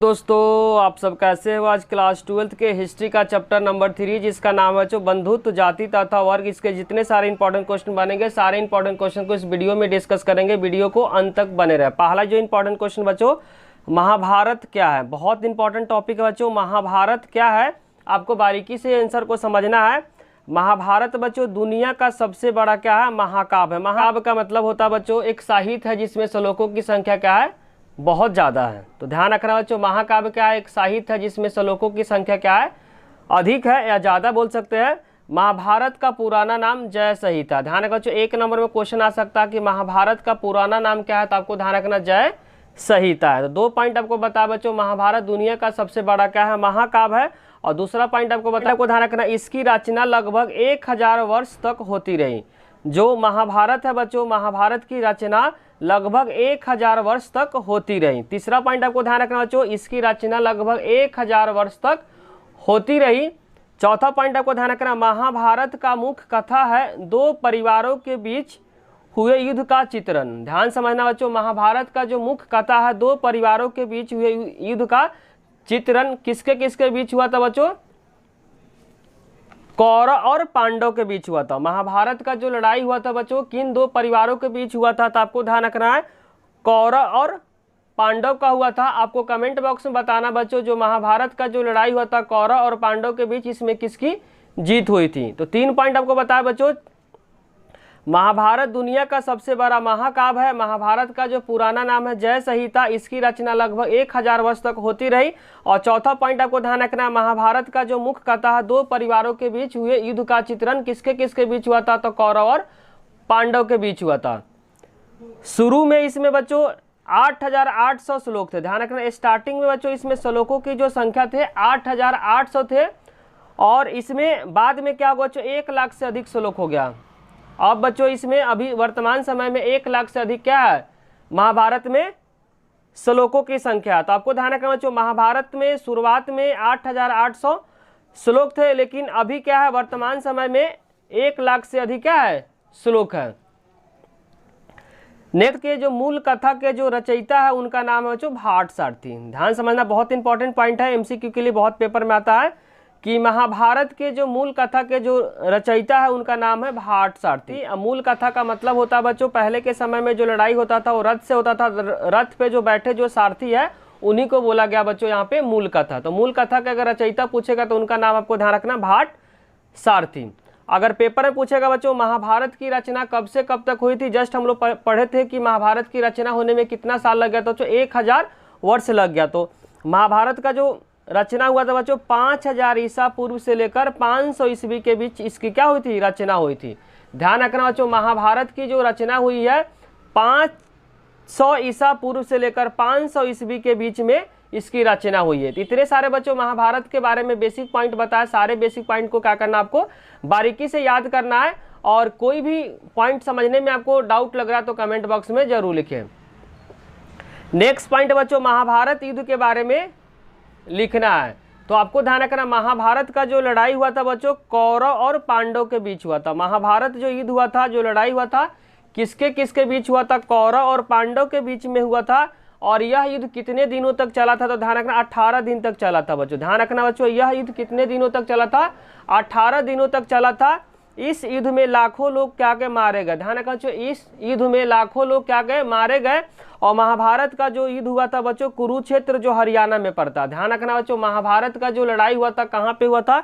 दोस्तों आप सब कैसे हो। आज क्लास 12th के हिस्ट्री का चैप्टर नंबर 3 जिसका नाम है जो बंधुत्व जाति तथा वर्ग, इसके जितने सारे इंपॉर्टेंट क्वेश्चन बनेंगे सारे इंपॉर्टेंट क्वेश्चन को इस वीडियो में डिस्कस करेंगे। वीडियो को अंत तक बने रहे। पहला जो इंपॉर्टेंट क्वेश्चन बच्चों, महाभारत क्या है। बहुत इंपॉर्टेंट टॉपिक है बच्चों, महाभारत क्या है आपको बारीकी से आंसर को समझना है। महाभारत बच्चों दुनिया का सबसे बड़ा क्या है, महाकाव्य है। महाकाव्य का मतलब होता है बच्चों एक साहित्य है जिसमें श्लोकों की संख्या क्या है, बहुत ज़्यादा है। तो ध्यान रखना बच्चों, महाकाव्य क्या है, एक साहित्य है जिसमें श्लोकों की संख्या क्या है, अधिक है या ज़्यादा बोल सकते हैं। महाभारत का पुराना नाम जय संहिता। ध्यान रखना बच्चों, एक नंबर में क्वेश्चन आ सकता है कि महाभारत का पुराना नाम क्या है, तो आपको ध्यान रखना जय संहिता है। तो 2 पॉइंट आपको बता बच्चों, महाभारत दुनिया का सबसे बड़ा क्या है, महाकाव्य है। और दूसरा पॉइंट आपको बता, आपको ध्यान रखना इसकी रचना लगभग 1000 वर्ष तक होती रही। जो महाभारत है बच्चों, महाभारत की रचना लगभग 1000 वर्ष तक होती रही। तीसरा पॉइंट आपको ध्यान रखना बच्चों, इसकी रचना लगभग 1000 वर्ष तक होती रही। चौथा पॉइंट आपको ध्यान रखना, महाभारत का मुख्य कथा है 2 परिवारों के बीच हुए युद्ध का चित्रण। ध्यान समझना बच्चों, महाभारत का जो मुख्य कथा है 2 परिवारों के बीच हुए युद्ध का चित्रण किसके किसके बीच हुआ था बच्चों, कौरव और पांडव के बीच हुआ था। महाभारत का जो लड़ाई हुआ था बच्चों किन 2 परिवारों के बीच हुआ था, तो आपको ध्यान रखना है कौरव और पांडव का हुआ था। आपको कमेंट बॉक्स में बताना बच्चों, जो महाभारत का जो लड़ाई हुआ था कौरव और पांडव के बीच, इसमें किसकी जीत हुई थी। तो 3 पॉइंट आपको बताया बच्चों, महाभारत दुनिया का सबसे बड़ा महाकाव्य है। महाभारत का जो पुराना नाम है जय संहिता, इसकी रचना लगभग 1000 वर्ष तक होती रही। और चौथा पॉइंट आपको ध्यान रखना है, महाभारत का जो मुख्य कथा है 2 परिवारों के बीच हुए युद्ध का चित्रण किसके किसके बीच हुआ था, तो कौरव और पांडव के बीच हुआ था। शुरू में इसमें बच्चों 8800 श्लोक थे। ध्यान रखना स्टार्टिंग में बच्चों इसमें श्लोकों की जो संख्या थे 8800 थे। और इसमें बाद में क्या हुआ बच्चों, 1 लाख से अधिक श्लोक हो गया। अब बच्चों इसमें अभी वर्तमान समय में 1 लाख से अधिक क्या है, महाभारत में श्लोकों की संख्या। तो आपको ध्यान रखना बच्चों, महाभारत में शुरुआत में 8800 श्लोक थे, लेकिन अभी क्या है वर्तमान समय में 1 लाख से अधिक क्या है श्लोक है। नेक्स्ट के जो मूल कथा के जो रचयिता है उनका नाम है बच्चों भाटसारथी। ध्यान समझना, बहुत इंपॉर्टेंट पॉइंट है, एमसीक्यू के लिए बहुत पेपर में आता है कि महाभारत के जो मूल कथा के जो रचयिता है उनका नाम है भाटसारथी। मूल कथा का मतलब होता है बच्चों, पहले के समय में जो लड़ाई होता था वो रथ से होता था। रथ पे जो बैठे जो सारथी है उन्हीं को बोला गया बच्चों यहाँ पे मूल कथा। तो मूल कथा का अगर रचयिता पूछेगा तो उनका नाम आपको ध्यान रखना भाटसारथी। अगर पेपर में पूछेगा बच्चों महाभारत की रचना कब से कब तक हुई थी, जस्ट हम लोग पढ़े थे कि महाभारत की रचना होने में कितना साल लग गया, तो 1000 वर्ष लग गया। तो महाभारत का जो रचना हुआ था बच्चों 5000 ईसा पूर्व से लेकर 500 ईस्वी के बीच इसकी क्या हुई थी, रचना हुई थी। ध्यान रखना बच्चों, महाभारत की जो रचना हुई है 500 ईसा पूर्व से लेकर 500 ईस्वी के बीच में इसकी रचना हुई है। तो इतने सारे बच्चों महाभारत के बारे में बेसिक पॉइंट बताया। सारे बेसिक पॉइंट को क्या करना, आपको बारीकी से याद करना है। और कोई भी पॉइंट समझने में आपको डाउट लग रहा है तो कमेंट बॉक्स में जरूर लिखें। नेक्स्ट पॉइंट बच्चों, महाभारत युद्ध के बारे में लिखना है। तो आपको ध्यान रखना, महाभारत का जो लड़ाई हुआ था बच्चों कौरव और पांडव के बीच हुआ था। महाभारत जो युद्ध हुआ था, जो लड़ाई हुआ था किसके किसके बीच हुआ था, कौरव और पांडव के बीच में हुआ था। और यह युद्ध कितने दिनों तक चला था, तो ध्यान रखना 18 दिन तक चला था बच्चों। ध्यान रखना बच्चों, यह युद्ध कितने दिनों तक चला था, 18 दिनों तक चला था। इस युद्ध में लाखों लोग क्या गए, मारे गए। ध्यान रखना बच्चों, इस युद्ध में लाखों लोग क्या गए, मारे गए। और महाभारत का जो युद्ध हुआ था बच्चों कुरुक्षेत्र जो हरियाणा में पड़ता है। ध्यान रखना बच्चों, महाभारत का जो लड़ाई हुआ था कहाँ पे हुआ था,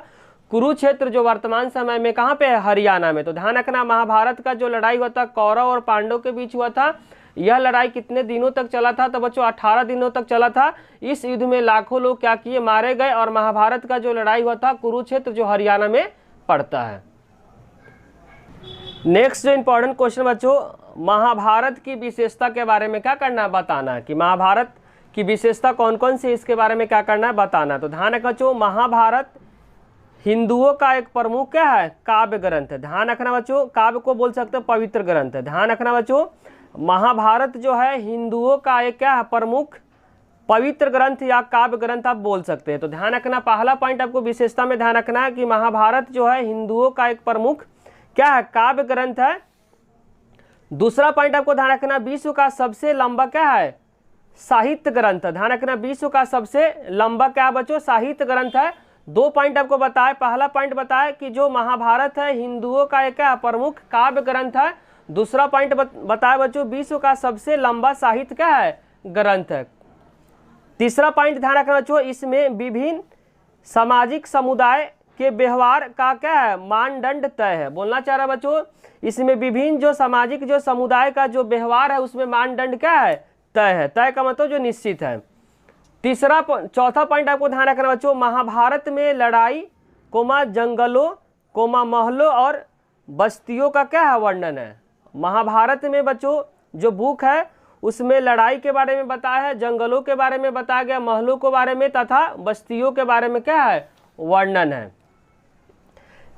कुरुक्षेत्र जो वर्तमान समय में कहाँ पे है, हरियाणा में। तो ध्यान रखना, महाभारत का जो लड़ाई हुआ था कौरव और पांडव के बीच हुआ था। यह लड़ाई कितने दिनों तक चला था, तो बच्चों 18 दिनों तक चला था। इस युद्ध में लाखों लोग क्या किए, मारे गए। और महाभारत का जो लड़ाई हुआ था कुरुक्षेत्र जो हरियाणा में पड़ता है। नेक्स्ट जो इंपॉर्टेंट क्वेश्चन बच्चों, महाभारत की विशेषता के बारे में क्या करना है, बताना है कि महाभारत की विशेषता कौन कौन सी, इसके बारे में क्या करना है, बताना। तो ध्यान रखना बच्चों, महाभारत हिंदुओं का एक प्रमुख क्या है, काव्य ग्रंथ है। ध्यान रखना बच्चों, काव्य को बोल सकते हैं पवित्र ग्रंथ है। ध्यान रखना बच्चों, महाभारत जो है हिंदुओं का एक क्या है, प्रमुख पवित्र ग्रंथ या काव्य ग्रंथ आप बोल सकते हैं। तो ध्यान रखना, पहला पॉइंट आपको विशेषता में ध्यान रखना है कि महाभारत जो है हिंदुओं का एक प्रमुख क्या है, काव्य ग्रंथ है। दूसरा पॉइंट आपको ध्यान रखना, विश्व का सबसे लंबा क्या है, साहित्य ग्रंथ। ध्यान रखना, विश्व का सबसे लंबा क्या बच्चों, साहित्य ग्रंथ है। 2 पॉइंट आपको बताए। पहला पॉइंट बताया कि जो महाभारत है हिंदुओं का एक प्रमुख काव्य ग्रंथ है। दूसरा पॉइंट बताया बच्चों विश्व का सबसे लंबा साहित्य क्या है, ग्रंथ है। तीसरा पॉइंट ध्यान रखना बच्चों, इसमें विभिन्न सामाजिक समुदाय के व्यवहार का क्या है, मानदंड तय है। बोलना चाह रहा बच्चों, इसमें विभिन्न जो सामाजिक जो समुदाय का जो व्यवहार है उसमें मानदंड क्या है, तय है। तय का मतलब जो निश्चित है। चौथा पॉइंट आपको ध्यान रखना बच्चों, महाभारत में लड़ाई कोमा जंगलों कोमा महलों और बस्तियों का क्या है, वर्णन है। महाभारत में बच्चों जो बुक है उसमें लड़ाई के बारे में बताया है, जंगलों के बारे में बताया गया, महलों के बारे में तथा बस्तियों के बारे में क्या है, वर्णन है।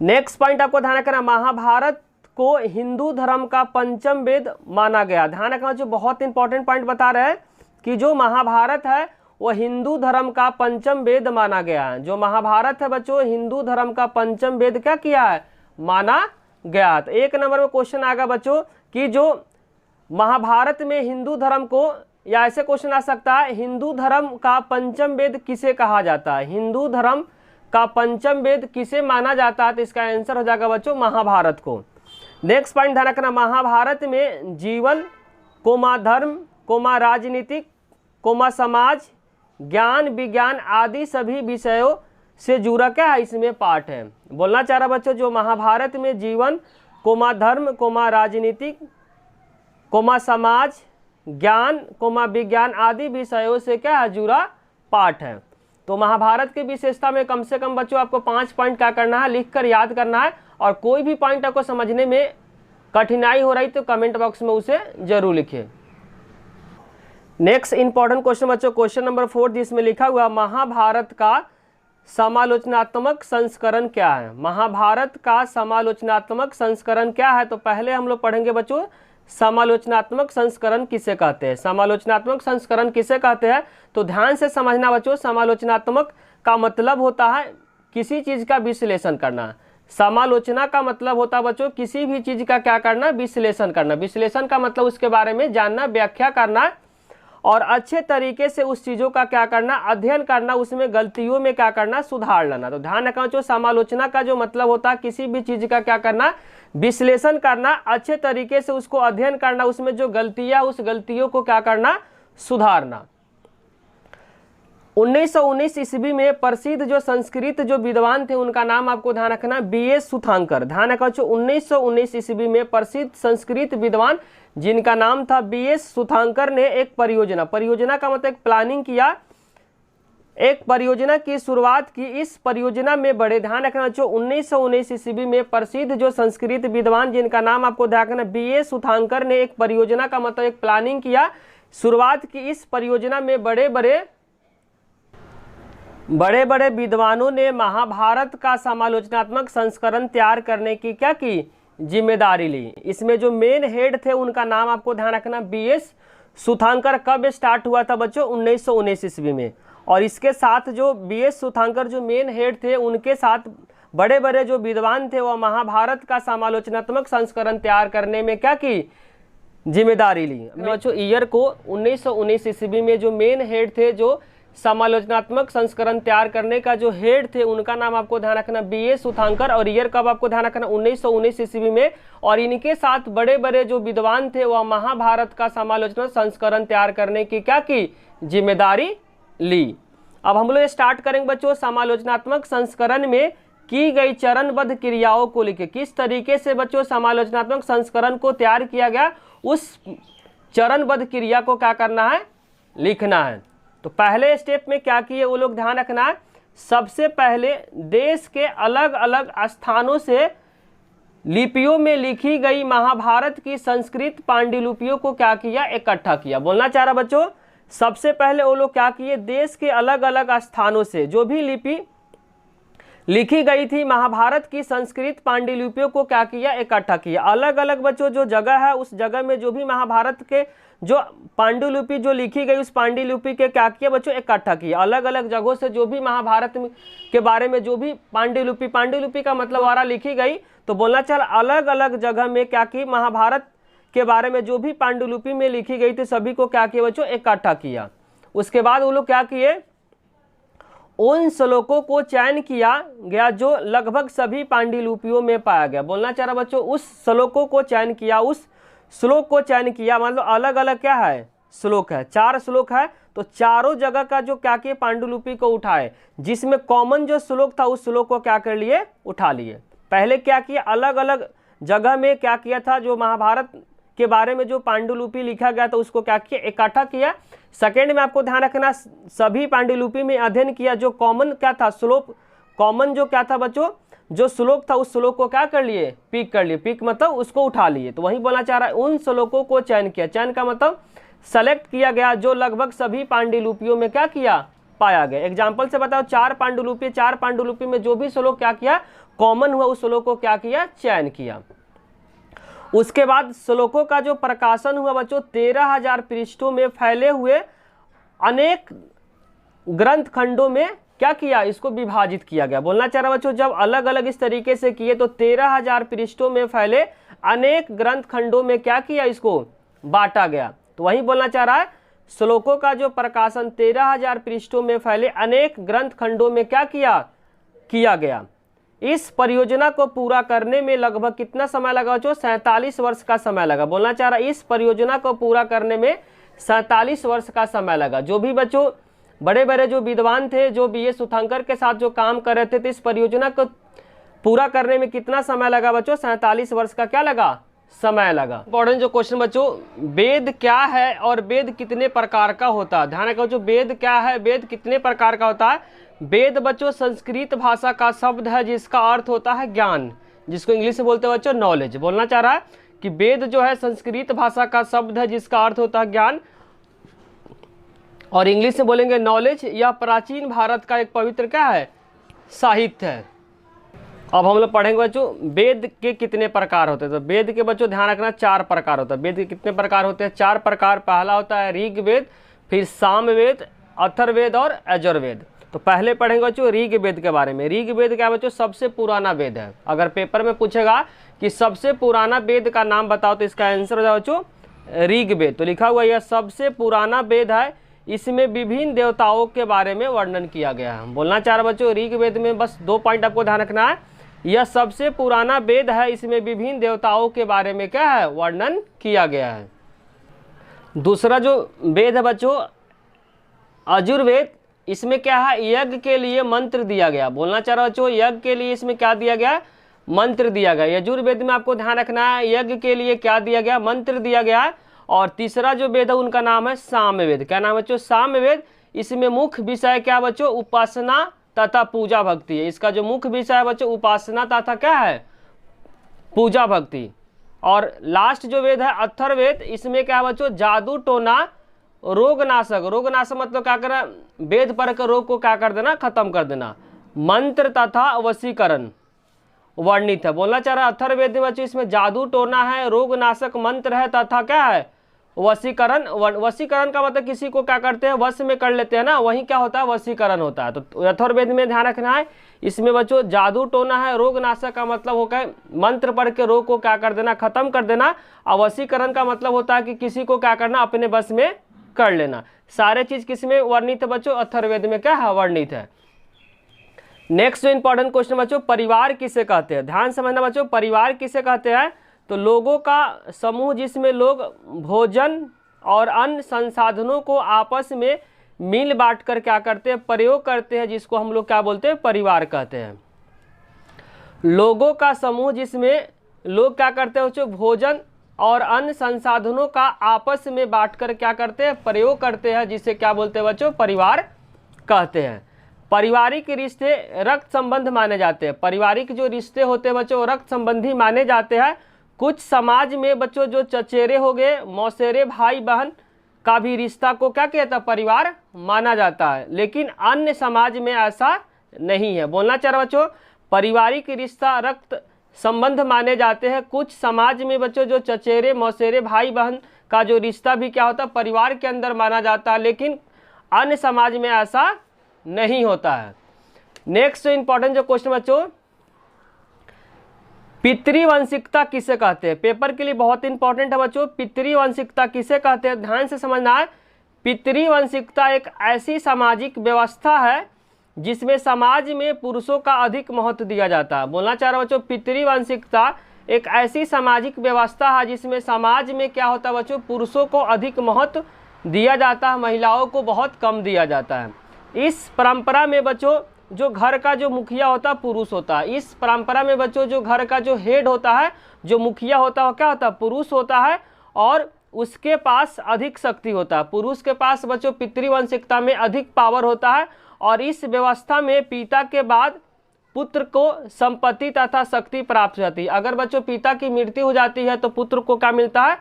नेक्स्ट पॉइंट आपको ध्यान रखना, महाभारत को हिंदू धर्म का पंचम वेद माना गया। ध्यान रखना जो बहुत इंपॉर्टेंट पॉइंट बता रहे हैं कि जो महाभारत है वो हिंदू धर्म का पंचम वेद माना गया है। जो महाभारत है बच्चों हिंदू धर्म का पंचम वेद क्या किया है, माना गया। तो 1 नंबर में क्वेश्चन आएगा बच्चों कि जो महाभारत में हिंदू धर्म को, या ऐसे क्वेश्चन आ सकता है हिंदू धर्म का पंचम वेद किसे कहा जाता है, हिंदू धर्म का पंचम वेद किसे माना जाता है। तो इसका आंसर हो जाएगा बच्चों महाभारत को। नेक्स्ट पॉइंट ध्यान रखना, महाभारत में जीवन कोमा धर्म कोमा राजनीतिक कोमा समाज ज्ञान विज्ञान आदि सभी विषयों से जुड़ा क्या है, इसमें पाठ है। बोलना चाह रहा बच्चों जो महाभारत में जीवन कोमा धर्म कोमा राजनीतिक कोमा समाज ज्ञान कोमा विज्ञान आदि विषयों से क्या है, जुड़ा पाठ है। तो महाभारत की विशेषता में कम से कम बच्चों आपको 5 पॉइंट क्या करना है, लिख कर याद करना है। और कोई भी पॉइंट आपको समझने में कठिनाई हो रही तो कमेंट बॉक्स में उसे जरूर लिखिए। नेक्स्ट इंपॉर्टेंट क्वेश्चन बच्चों, क्वेश्चन नंबर 4 जिसमें लिखा हुआ महाभारत का समालोचनात्मक संस्करण क्या है। महाभारत का समालोचनात्मक संस्करण क्या है। तो पहले हम लोग पढ़ेंगे बच्चों समालोचनात्मक संस्करण किसे कहते हैं। समालोचनात्मक संस्करण किसे कहते हैं तो ध्यान से समझना बच्चों, समालोचनात्मक का मतलब होता है किसी चीज का विश्लेषण करना। समालोचना का मतलब होता है बच्चों किसी भी चीज का क्या करना, विश्लेषण करना। विश्लेषण का मतलब उसके बारे में जानना, व्याख्या करना और अच्छे तरीके से उस चीज़ों का क्या करना, अध्ययन करना, उसमें गलतियों में क्या करना, सुधार लाना। तो ध्यान रखना जो समालोचना का जो मतलब होता है किसी भी चीज़ का क्या करना, विश्लेषण करना, अच्छे तरीके से उसको अध्ययन करना, उसमें जो गलतियाँ उस गलतियों को क्या करना, सुधारना। 1919 ईस्वी में प्रसिद्ध जो संस्कृत जो विद्वान थे उनका नाम आपको ध्यान रखना बीएस सुथांकर। ध्यान रखना 1919 ईस्वी में प्रसिद्ध संस्कृत विद्वान जिनका नाम था बीएस सुथांकर ने एक परियोजना का मतलब एक प्लानिंग किया, एक परियोजना की शुरुआत की। इस परियोजना में बड़े ध्यान रखना 1919 ईस्वी में प्रसिद्ध जो संस्कृत विद्वान जिनका नाम आपको ध्यान रखना बीएस सुथांकर ने एक परियोजना का मतलब एक प्लानिंग किया, शुरुआत की। इस परियोजना में बड़े बड़े विद्वानों ने महाभारत का समालोचनात्मक संस्करण तैयार करने की क्या की, जिम्मेदारी ली। इसमें जो मेन हेड थे उनका नाम आपको ध्यान रखना बीएस सुथांकर। कब स्टार्ट हुआ था बच्चों, 1919 ईस्वी में। और इसके साथ जो बीएस सुथांकर जो मेन हेड थे उनके साथ बड़े बड़े जो विद्वान थे वह महाभारत का समालोचनात्मक संस्करण तैयार करने में क्या की, जिम्मेदारी ली। बच्चों ईयर को 1919 ईस्वी में जो मेन हेड थे जो समालोचनात्मक संस्करण तैयार करने का जो हेड थे उनका नाम आपको ध्यान रखना बीएस सुथांकर। और ईयर कब आपको ध्यान रखना 1919 ईस्वी में। और इनके साथ बड़े बड़े जो विद्वान थे वह महाभारत का समालोचना संस्करण तैयार करने की क्या की, जिम्मेदारी ली। अब हम लोग स्टार्ट करेंगे बच्चों समालोचनात्मक संस्करण में की गई चरणबद्ध क्रियाओं को लिखे। किस तरीके से बच्चों समालोचनात्मक संस्करण को तैयार किया गया उस चरणबद्ध क्रिया को क्या करना है, लिखना है। तो पहले स्टेप में क्या किए वो लोग ध्यान रखना है। सबसे पहले देश के अलग अलग स्थानों से लिपियों में लिखी गई महाभारत की संस्कृत पांडुलिपियों को क्या किया, इकट्ठा किया। बोलना चाह रहा बच्चों सबसे पहले वो लोग क्या किए, देश के अलग अलग स्थानों से जो भी लिपि लिखी गई थी महाभारत की संस्कृत पांडुलिपियों को क्या किया, इकट्ठा किया। अलग अलग बच्चों जो जगह है उस जगह में जो भी महाभारत के जो पांडुलिपि जो लिखी गई उस पांडुलिपि के क्या किया बच्चों, इकट्ठा किया। अलग अलग जगहों से जो भी महाभारत के बारे में जो भी पांडुलिपि का मतलब वारा लिखी गई, तो बोलना चल अलग अलग जगह में क्या की, महाभारत के बारे में जो भी पांडुलिपि में लिखी गई थी सभी को क्या किया बच्चों, इकट्ठा किया। उसके बाद वो लोग क्या किए, उन श्लोकों को चयन किया गया जो लगभग सभी पांडुलिपियों में पाया गया। बोलना चाह रहा बच्चों, उस श्लोकों को चयन किया, उस श्लोक को चयन किया, मतलब अलग अलग क्या है श्लोक है, 4 श्लोक है, तो चारों जगह का जो क्या किए पांडुलिपि को उठाए, जिसमें कॉमन जो श्लोक था उस श्लोक को क्या कर लिए, उठा लिए। पहले क्या किया, अलग अलग जगह में क्या किया था, जो महाभारत के बारे में जो पांडुलिपि लिखा गया था उसको क्या किया, इकट्ठा किया। सेकेंड में आपको ध्यान रखना, सभी पांडुलिपि में अध्ययन किया, जो कॉमन क्या था श्लोक, कॉमन जो क्या था बच्चों, जो श्लोक था उस श्लोक को क्या कर लिए, पिक कर लिए, पिक मतलब उसको उठा लिए। तो वही बोलना चाह रहा है, उन श्लोकों को चयन किया, चयन का मतलब सेलेक्ट किया गया, जो लगभग सभी पांडुलिपियों में क्या किया, पाया गया। एग्जाम्पल से बताओ, 4 पांडुलिपि, 4 पांडुलिपि में जो भी श्लोक क्या किया कॉमन हुआ उस श्लोक को क्या किया, चयन किया। उसके बाद श्लोकों का जो प्रकाशन हुआ बच्चों, 13,000 पृष्ठों में फैले हुए अनेक ग्रंथ खंडों में क्या किया, इसको विभाजित किया गया। बोलना चाह रहा बच्चों, जब अलग अलग इस तरीके से किए तो 13,000 पृष्ठों में फैले अनेक ग्रंथ खंडों में क्या किया, इसको बांटा गया। तो वही बोलना चाह रहा है, श्लोकों का जो प्रकाशन 13,000 पृष्ठों में फैले अनेक ग्रंथ खंडों में क्या किया गया। इस परियोजना को पूरा करने में लगभग कितना समय लगा बच्चों, 47 वर्ष का समय लगा। बोलना चाह रहा है, इस परियोजना को पूरा करने में 47 वर्ष का समय लगा। जो भी बच्चों बड़े बड़े जो विद्वान थे, जो BA सुथंकर के साथ जो काम कर रहे थे, तो इस परियोजना को पूरा करने में कितना समय लगा बच्चों, 47 वर्ष का क्या लगा, समय लगा। इंपॉर्टेंट जो क्वेश्चन बच्चों, वेद क्या है और वेद कितने प्रकार का होता है। ध्यान रखो, जो वेद क्या है, वेद कितने प्रकार का होता है। वेद बच्चों संस्कृत भाषा का शब्द है जिसका अर्थ होता है ज्ञान, जिसको इंग्लिश में बोलते हैं बच्चों नॉलेज। बोलना चाह रहा है कि वेद जो है संस्कृत भाषा का शब्द है जिसका अर्थ होता है ज्ञान, और इंग्लिश में बोलेंगे नॉलेज। यह प्राचीन भारत का एक पवित्र क्या है, साहित्य है। अब हम लोग पढ़ेंगे बच्चों वेद के कितने प्रकार होते हैं। तो वेद के बच्चों ध्यान रखना 4 प्रकार होता है। वेद के कितने प्रकार होते हैं, 4 प्रकार। पहला होता है ऋग्वेद, फिर सामवेद, अथर्ववेद और यजुर्वेद। तो पहले पढ़ेंगे बच्चों ऋग्वेद के बारे में। ऋग्वेद क्या बच्चों, सबसे पुराना वेद है। अगर पेपर में पूछेगा कि सबसे पुराना वेद का नाम बताओ तो इसका आंसर हो जाए बच्चों ऋग्वेद। तो लिखा हुआ यह सबसे पुराना वेद है, इसमें विभिन्न देवताओं के बारे में वर्णन किया गया है। बोलना चाह रहा बच्चों ऋग्वेद में बस 2 पॉइंट आपको ध्यान रखना है, यह सबसे पुराना वेद है, इसमें विभिन्न देवताओं के बारे में क्या है, वर्णन किया गया है। दूसरा जो वेद है बच्चों यजुर्वेद, इसमें क्या है, यज्ञ के लिए मंत्र दिया गया। बोलना चाह रहा बच्चों यज्ञ के लिए इसमें क्या दिया गया, मंत्र दिया गया। यजुर्वेद में आपको ध्यान रखना है यज्ञ के लिए क्या दिया गया, मंत्र दिया गया। और तीसरा जो वेद है उनका नाम है सामवेद। क्या नाम बच्चों, सामवेद। इसमें मुख्य विषय क्या बच्चों, उपासना तथा पूजा भक्ति है। इसका जो मुख्य विषय है बच्चों उपासना तथा क्या है, पूजा भक्ति। और लास्ट जो वेद है अथर्ववेद, इसमें क्या है बच्चों, जादू टोना रोगनाशक। रोगनाशक मतलब क्या करना, वेद पर के रोग को क्या कर देना, खत्म कर देना। मंत्र तथा वशीकरण वर्णित है। बोलना चाह रहा है अथर्ववेद में बच्चों इसमें जादू टोना है, रोगनाशक मंत्र है तथा क्या है, वशीकरण। वशीकरण का मतलब किसी को क्या करते हैं, वश में कर लेते हैं ना, वही क्या होता है, वशीकरण होता है। तो अथर्ववेद में ध्यान रखना है, इसमें बच्चों जादू टोना है, रोगनाशक का मतलब होता है मंत्र पढ़ के रोग को क्या कर देना, खत्म कर देना। और वशीकरण का मतलब होता है कि किसी को क्या करना, अपने बस में कर लेना। सारे चीज किसमें वर्णित है बच्चों, अथर्ववेद में क्या है, वर्णित है। नेक्स्ट जो इंपॉर्टेंट क्वेश्चन बच्चों, परिवार किसे कहते हैं। ध्यान समझना बच्चों, परिवार किसे कहते हैं, तो लोगों का समूह जिसमें लोग भोजन और अन्य संसाधनों को आपस में मिल बांट कर क्या करते हैं, प्रयोग करते हैं, जिसको हम लोग क्या बोलते हैं, परिवार कहते हैं। लोगों का समूह जिसमें लोग क्या करते हैं बच्चों, भोजन और अन्य संसाधनों का आपस में बांटकर क्या करते हैं, प्रयोग करते हैं, जिसे क्या बोलते हैं बच्चों, परिवार कहते हैं। पारिवारिक रिश्ते रक्त संबंध माने जाते हैं। पारिवारिक जो रिश्ते होते हैं बच्चों रक्त संबंधी माने जाते हैं। कुछ समाज में बच्चों जो चचेरे हो गए, मौसेरे भाई बहन का भी रिश्ता को क्या कहता है, परिवार माना जाता है। लेकिन अन्य समाज में ऐसा नहीं है। बोलना चाह रहा बच्चों पारिवारिक रिश्ता रक्त संबंध माने जाते हैं। कुछ समाज में बच्चों जो चचेरे मौसेरे भाई बहन का जो रिश्ता भी क्या होता है, परिवार के अंदर माना जाता है, लेकिन अन्य समाज में ऐसा नहीं होता है। नेक्स्ट इंपॉर्टेंट जो क्वेश्चन बच्चों, पितृवंशिकता किसे कहते हैं? पेपर के लिए बहुत इंपॉर्टेंट है बच्चों। पितृवंशिकता किसे कहते हैं? ध्यान से समझना है। पितृवंशिकता एक ऐसी सामाजिक व्यवस्था है जिसमें समाज में पुरुषों का अधिक महत्व दिया जाता है। बोलना चाह रहा हूं बच्चों, पितृवंशिकता एक ऐसी सामाजिक व्यवस्था है जिसमें समाज में क्या होता है बच्चों, पुरुषों को अधिक महत्व दिया जाता है, महिलाओं को बहुत कम दिया जाता है। इस परंपरा में बच्चों जो घर का जो मुखिया होता है पुरुष होता है। इस परंपरा में बच्चों जो घर का जो हेड होता है, जो मुखिया होता है, क्या होता है, पुरुष होता है और उसके पास अधिक शक्ति होता है। पुरुष के पास बच्चों पितृवंशिकता में अधिक पावर होता है और इस व्यवस्था में पिता के बाद पुत्र को संपत्ति तथा शक्ति प्राप्त हो जाती है। अगर बच्चों पिता की मृत्यु हो जाती है तो पुत्र को क्या मिलता है,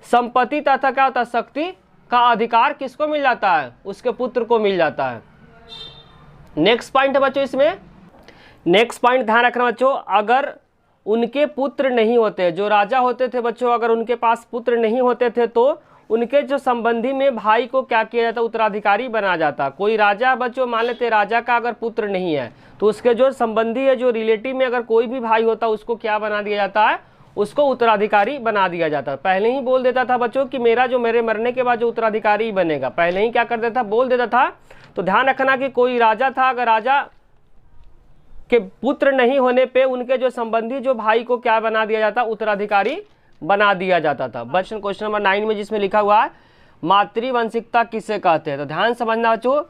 संपत्ति तथा क्या होता है, शक्ति का अधिकार किसको मिल जाता है, उसके पुत्र को मिल जाता है। नेक्स्ट पॉइंट है बच्चों, इसमें नेक्स्ट पॉइंट ध्यान रखना बच्चों, अगर उनके पुत्र नहीं होते, जो राजा होते थे बच्चों, अगर उनके पास पुत्र नहीं होते थे तो उनके जो संबंधी में भाई को क्या किया जाता, उत्तराधिकारी बना जाता। कोई राजा बच्चों, मान लेते राजा का अगर पुत्र नहीं है तो उसके जो संबंधी है, जो रिलेटिव में अगर कोई भी भाई होता उसको क्या बना दिया जाता है, उसको उत्तराधिकारी बना दिया जाता। पहले ही बोल देता था बच्चों कि मेरे मरने के बाद जो उत्तराधिकारी बनेगा, पहले ही क्या कर देता था, बोल देता था। तो ध्यान रखना कि कोई राजा था, अगर राजा के पुत्र नहीं होने पे उनके जो संबंधी जो भाई को क्या बना दिया जाता, उत्तराधिकारी बना दिया जाता था। बच्चों क्वेश्चन नंबर 9 में जिसमें लिखा हुआ है मातृवंशिकता किसे कहते हैं, तो ध्यान समझना बच्चों,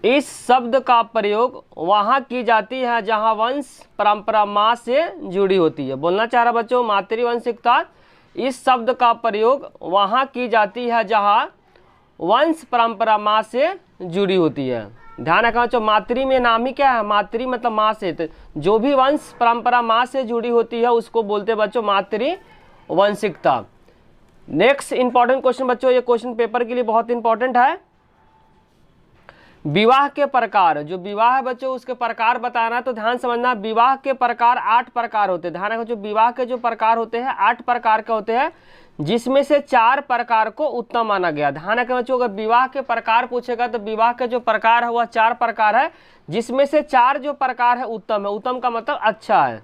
इस शब्द का प्रयोग वहां की जाती है जहां वंश परंपरा माँ से जुड़ी होती है। बोलना चाह रहा बच्चों, मातृवंशिकता इस शब्द का प्रयोग वहां की जाती है जहां वंश परंपरा माँ से जुड़ी होती है। ध्यान रखना बच्चों, मातृ में नाम ही क्या है, मातृ मतलब माँ से, तो जो भी वंश परंपरा माँ से जुड़ी होती है उसको बोलते हैं बच्चों मातृवंशिकता। नेक्स्ट इंपॉर्टेंट क्वेश्चन बच्चों, ये क्वेश्चन पेपर के लिए बहुत इंपॉर्टेंट है। विवाह के प्रकार, जो विवाह है बच्चों उसके प्रकार बताना है। तो ध्यान समझना, विवाह के प्रकार 8 प्रकार होते हैं। ध्यान रखो, जो विवाह के जो प्रकार होते हैं 8 प्रकार के होते हैं, जिसमें से 4 प्रकार को उत्तम माना गया। ध्यान रखें बच्चों, अगर विवाह के प्रकार पूछेगा तो विवाह के जो प्रकार है वह 4 प्रकार है, जिसमें से 4 जो प्रकार है उत्तम है। उत्तम का मतलब अच्छा है।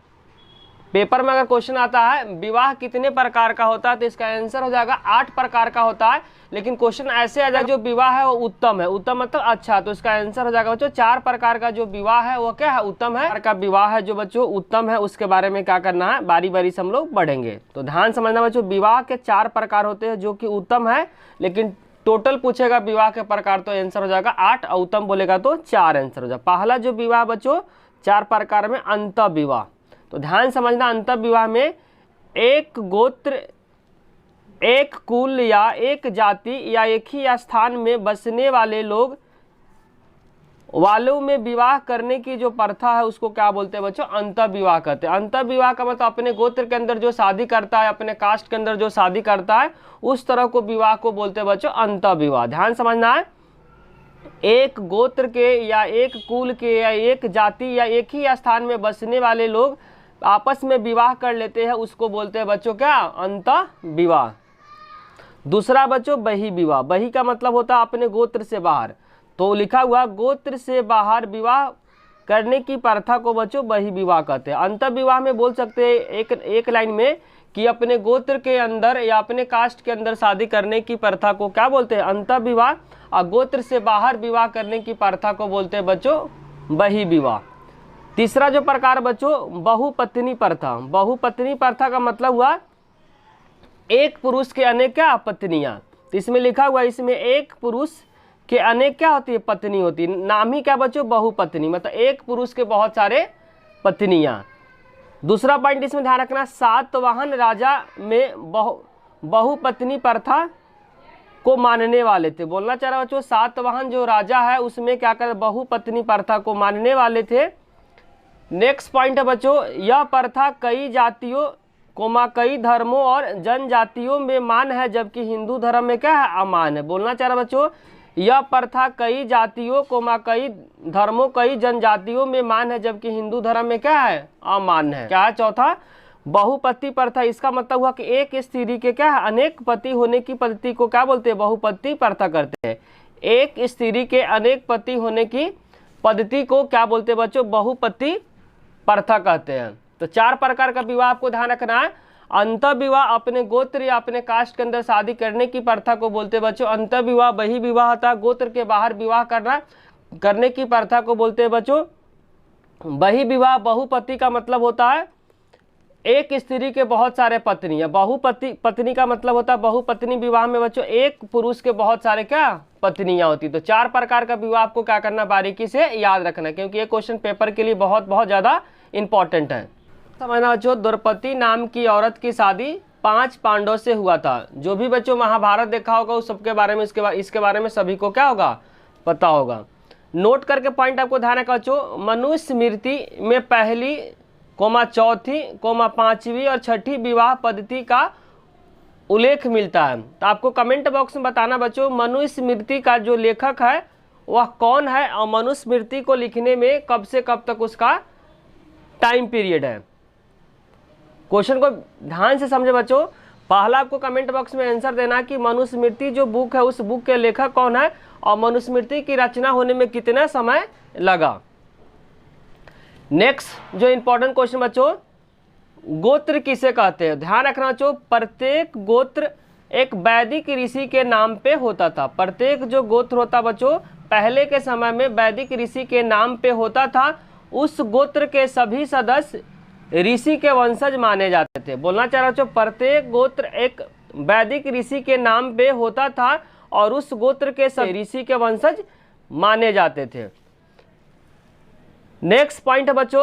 पेपर में अगर क्वेश्चन आता है विवाह कितने प्रकार का होता है तो इसका आंसर हो जाएगा 8 प्रकार का होता है, लेकिन क्वेश्चन ऐसे आ जाएगा जो विवाह है वो उत्तम है। उत्तम मतलब अच्छा, तो इसका आंसर हो जाएगा बच्चों 4 प्रकार का जो विवाह है वो क्या है, उत्तम है। का विवाह है जो बच्चों उत्तम है, उसके बारे में क्या करना है, बारी बारी से हम लोग बढ़ेंगे। तो ध्यान समझना बच्चों, विवाह के 4 प्रकार होते हैं जो कि उत्तम है, लेकिन टोटल पूछेगा विवाह के प्रकार तो आंसर हो जाएगा 8, और उत्तम बोलेगा तो 4 आंसर हो जाएगा। पहला जो विवाह बच्चों 4 प्रकार में अंतः विवाह। तो ध्यान समझना, अंतः विवाह में एक गोत्र, एक कुल या एक जाति या एक ही स्थान में बसने वाले लोग वालों में विवाह करने की जो प्रथा है उसको क्या बोलते हैं बच्चों, अंतः विवाह कहते हैं। अंतः विवाह का मतलब अपने गोत्र के अंदर जो शादी करता है, अपने कास्ट के अंदर जो शादी करता है, उस तरह को विवाह को बोलते हैं बच्चों अंतः विवाह। ध्यान समझना है, एक गोत्र के या एक कुल के या एक जाति या एक ही स्थान में बसने वाले लोग आपस में विवाह कर लेते हैं, उसको बोलते हैं बच्चों क्या, अंतः विवाह। दूसरा बच्चों बही विवाह। बही का मतलब होता है अपने गोत्र से बाहर, तो लिखा हुआ गोत्र से बाहर विवाह करने की प्रथा को बच्चों बही विवाह कहते हैं। अंतः विवाह में बोल सकते हैं एक लाइन में कि अपने गोत्र के अंदर या अपने कास्ट के अंदर शादी करने की प्रथा को क्या बोलते हैं, अंतः विवाह। और गोत्र से बाहर विवाह करने की प्रथा को बोलते हैं बच्चों बही विवाह। तीसरा जो प्रकार बच्चों बहुपत्नी प्रथा। बहुपत्नी प्रथा का मतलब हुआ एक पुरुष के अनेक क्या पत्नियां। तो इसमें लिखा हुआ इसमें एक पुरुष के अनेक क्या होती है, पत्नी होती है। नाम ही क्या बच्चों, बहुपत्नी, मतलब एक पुरुष के बहुत सारे पत्नियां। दूसरा पॉइंट इसमें ध्यान रखना, सातवाहन राजा में बहुपत्नी प्रथा को मानने वाले थे। बोलना चाह रहा बच्चों, सातवाहन जो राजा है उसमें क्या कर बहुपत्नी प्रथा को मानने वाले थे। नेक्स्ट पॉइंट है बच्चों, यह प्रथा कई जातियों कई धर्मों और जनजातियों में मान है, जबकि हिंदू धर्म में क्या है, अमान है। बोलना चाह रहा बच्चों, यह प्रथा कई जातियों कई धर्मों कई जनजातियों में मान है, जबकि हिंदू धर्म में क्या है, अमान है। क्या है चौथा, बहुपति प्रथा। इसका मतलब हुआ कि एक स्त्री के क्या है, अनेक पति होने की पद्धति को क्या बोलते हैं, बहुपति प्रथा करते हैं। एक स्त्री के अनेक पति होने की पद्धति को क्या बोलते हैं बच्चों, बहुपति प्रथा कहते हैं। तो 4 प्रकार का विवाह आपको ध्यान रखना है। अंतःविवाह अपने गोत्र या अपने कास्ट के अंदर शादी करने की प्रथा को बोलते हैं बच्चों अंतःविवाह। बहिर्विवाह था गोत्र के बाहर विवाह करने की प्रथा को बोलते हैं बच्चों बहिर्विवाह। बहुपति का मतलब होता है एक स्त्री के बहुत सारे पत्नी, या पत्नी का मतलब होता है बहुपत्नी विवाह में बच्चों एक पुरुष के बहुत सारे क्या पत्नियां होती। तो 4 प्रकार का विवाह आपको क्या करना बारीकी से याद रखना, क्योंकि ये क्वेश्चन पेपर के लिए बहुत ज़्यादा इंपॉर्टेंट है। समझना बच्चों, द्रौपदी नाम की औरत की शादी 5 पांडवों से हुआ था। जो भी बच्चों महाभारत देखा होगा उस सबके बारे में इसके बारे में सभी को क्या होगा पता होगा। नोट करके पॉइंट आपको ध्यान रखना बच्चों, मनुस्मृति में पहली चौथी 5वीं और 6ठी विवाह पद्धति का उल्लेख मिलता है। तो आपको कमेंट बॉक्स में बताना बच्चों मनुस्मृति का जो लेखक है वह कौन है और मनुस्मृति को लिखने में कब से कब तक उसका टाइम पीरियड है। क्वेश्चन को ध्यान से समझे बच्चों। पहला आपको कमेंट बॉक्स में आंसर देना कि मनुस्मृति जो बुक है उस बुक के लेखक कौन है और मनुस्मृति की रचना होने में कितना समय लगा। नेक्स्ट जो इंपॉर्टेंट क्वेश्चन बच्चों, गोत्र किसे कहते हैं। ध्यान रखना बच्चों, प्रत्येक गोत्र एक वैदिक ऋषि के नाम पे होता था। प्रत्येक जो गोत्र होता बच्चों पहले के समय में वैदिक ऋषि के नाम पे होता था। उस गोत्र के सभी सदस्य ऋषि के वंशज माने जाते थे। बोलना चाह रहा बच्चों, प्रत्येक गोत्र एक वैदिक ऋषि के नाम पे होता था और उस गोत्र के सभी ऋषि के वंशज माने जाते थे। नेक्स्ट पॉइंट है बच्चों,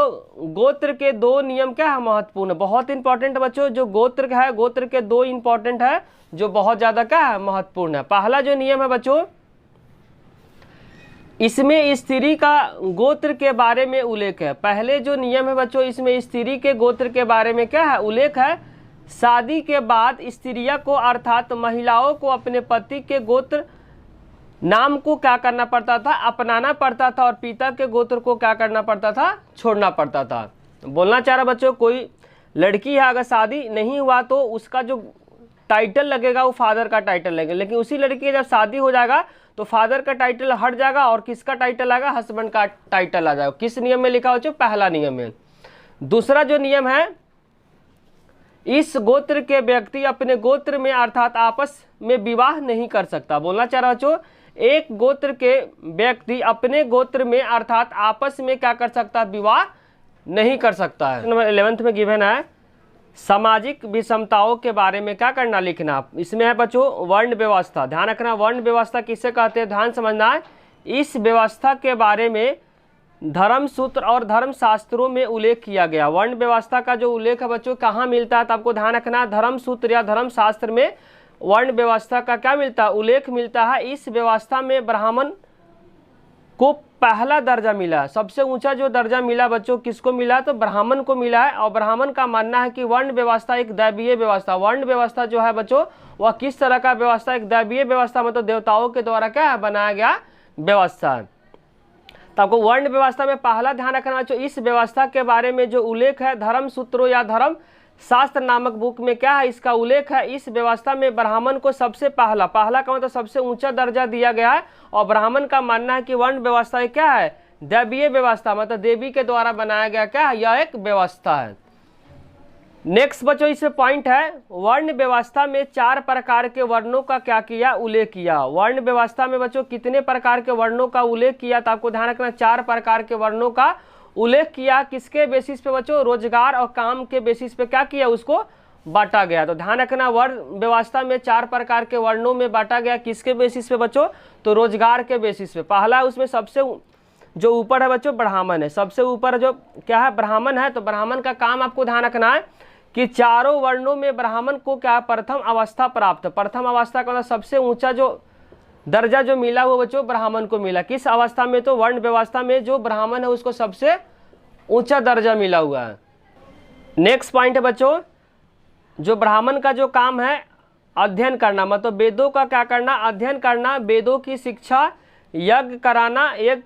गोत्र के 2 नियम क्या है महत्वपूर्ण, बहुत इंपॉर्टेंट बच्चों। जो गोत्र है गोत्र के 2 इंपॉर्टेंट है जो बहुत ज्यादा क्या है महत्वपूर्ण है। पहला जो नियम है बच्चों, इसमें स्त्री का गोत्र के बारे में उल्लेख है। पहले जो नियम है बच्चों इसमें स्त्री के गोत्र के बारे में क्या है उल्लेख है। शादी के बाद स्त्रियों को अर्थात महिलाओं को अपने पति के गोत्र नाम को क्या करना पड़ता था अपनाना पड़ता था और पिता के गोत्र को क्या करना पड़ता था छोड़ना पड़ता था। बोलना चाह रहा बच्चों, कोई लड़की है अगर शादी नहीं हुआ तो उसका जो टाइटल लगेगा वो फादर का टाइटल लगेगा, लेकिन उसी लड़की की जब शादी हो जाएगा तो फादर का टाइटल हट जाएगा और किसका टाइटल आएगा हस्बैंड का टाइटल आ जाएगा। किस नियम में लिखा हो बच्चों, पहला नियम में। दूसरा जो नियम है, इस गोत्र के व्यक्ति अपने गोत्र में अर्थात आपस में विवाह नहीं कर सकता। बोलना चाह रहा बच्चों, एक गोत्र के व्यक्ति अपने गोत्र में अर्थात आपस में क्या कर सकता है विवाह नहीं कर सकता है। नंबर 11 में गिवन है सामाजिक विषमताओं के बारे में क्या करना लिखना। इसमें है बच्चों वर्ण व्यवस्था। ध्यान रखना वर्ण व्यवस्था किसे कहते हैं ध्यान समझना है। इस व्यवस्था के बारे में धर्मसूत्र और धर्मशास्त्रों में उल्लेख किया गया। वर्ण व्यवस्था का जो उल्लेख है बच्चों कहाँ मिलता है तो आपको ध्यान रखना है धर्मसूत्र या धर्मशास्त्र में वर्ण व्यवस्था का क्या मिलता है उल्लेख मिलता है। इस व्यवस्था में ब्राह्मण को पहला दर्जा मिला है। सबसे ऊंचा जो दर्जा मिला बच्चों किसको मिला तो ब्राह्मण को मिला है। और ब्राह्मण का मानना है कि वर्ण व्यवस्था एक दैवीय व्यवस्था। वर्ण व्यवस्था जो है बच्चों वह किस तरह का व्यवस्था, एक दैवीय व्यवस्था मतलब देवताओं के द्वारा क्या है बनाया गया व्यवस्था है। तो आपको वर्ण व्यवस्था में पहला ध्यान रखना बच्चों, इस व्यवस्था के बारे में जो उल्लेख है धर्म सूत्रों या धर्म शास्त्र नामक बुक में क्या है इसका उल्लेख है। इस व्यवस्था में ब्राह्मण को सबसे पहला का मतलब सबसे ऊंचा दर्जा दिया गया है। और ब्राह्मण का मानना है कि वर्ण व्यवस्था क्या है दैवीय व्यवस्था मतलब देवी के द्वारा बनाया गया क्या है यह एक व्यवस्था है। नेक्स्ट बच्चों इसमें पॉइंट है वर्ण व्यवस्था में 4 प्रकार के वर्णों का क्या किया उल्लेख किया। वर्ण व्यवस्था में बच्चों कितने प्रकार के वर्णों का उल्लेख किया तो आपको ध्यान रखना 4 प्रकार के वर्णों का उल्लेख किया। किसके बेसिस पे बच्चों रोजगार और काम के बेसिस पे क्या किया उसको बांटा गया। तो ध्यान रखना वर्ण व्यवस्था में 4 प्रकार के वर्णों में बांटा गया। किसके बेसिस पे बच्चों तो रोजगार के बेसिस पे। पहला उसमें सबसे जो ऊपर है बच्चों ब्राह्मण है। सबसे ऊपर जो क्या है ब्राह्मण है। तो ब्राह्मण का काम आपको ध्यान रखना है कि चारों वर्णों में ब्राह्मण को क्या प्रथम अवस्था प्राप्त। प्रथम अवस्था का मतलब सबसे ऊंचा जो दर्जा जो मिला हुआ बच्चों ब्राह्मण को मिला। किस अवस्था में तो वर्ण व्यवस्था में जो ब्राह्मण है उसको सबसे ऊंचा दर्जा मिला हुआ है। नेक्स्ट पॉइंट है बच्चों जो ब्राह्मण का जो काम है अध्ययन करना मतलब वेदों का क्या करना अध्ययन करना, वेदों की शिक्षा, यज्ञ कराना, यज्ञ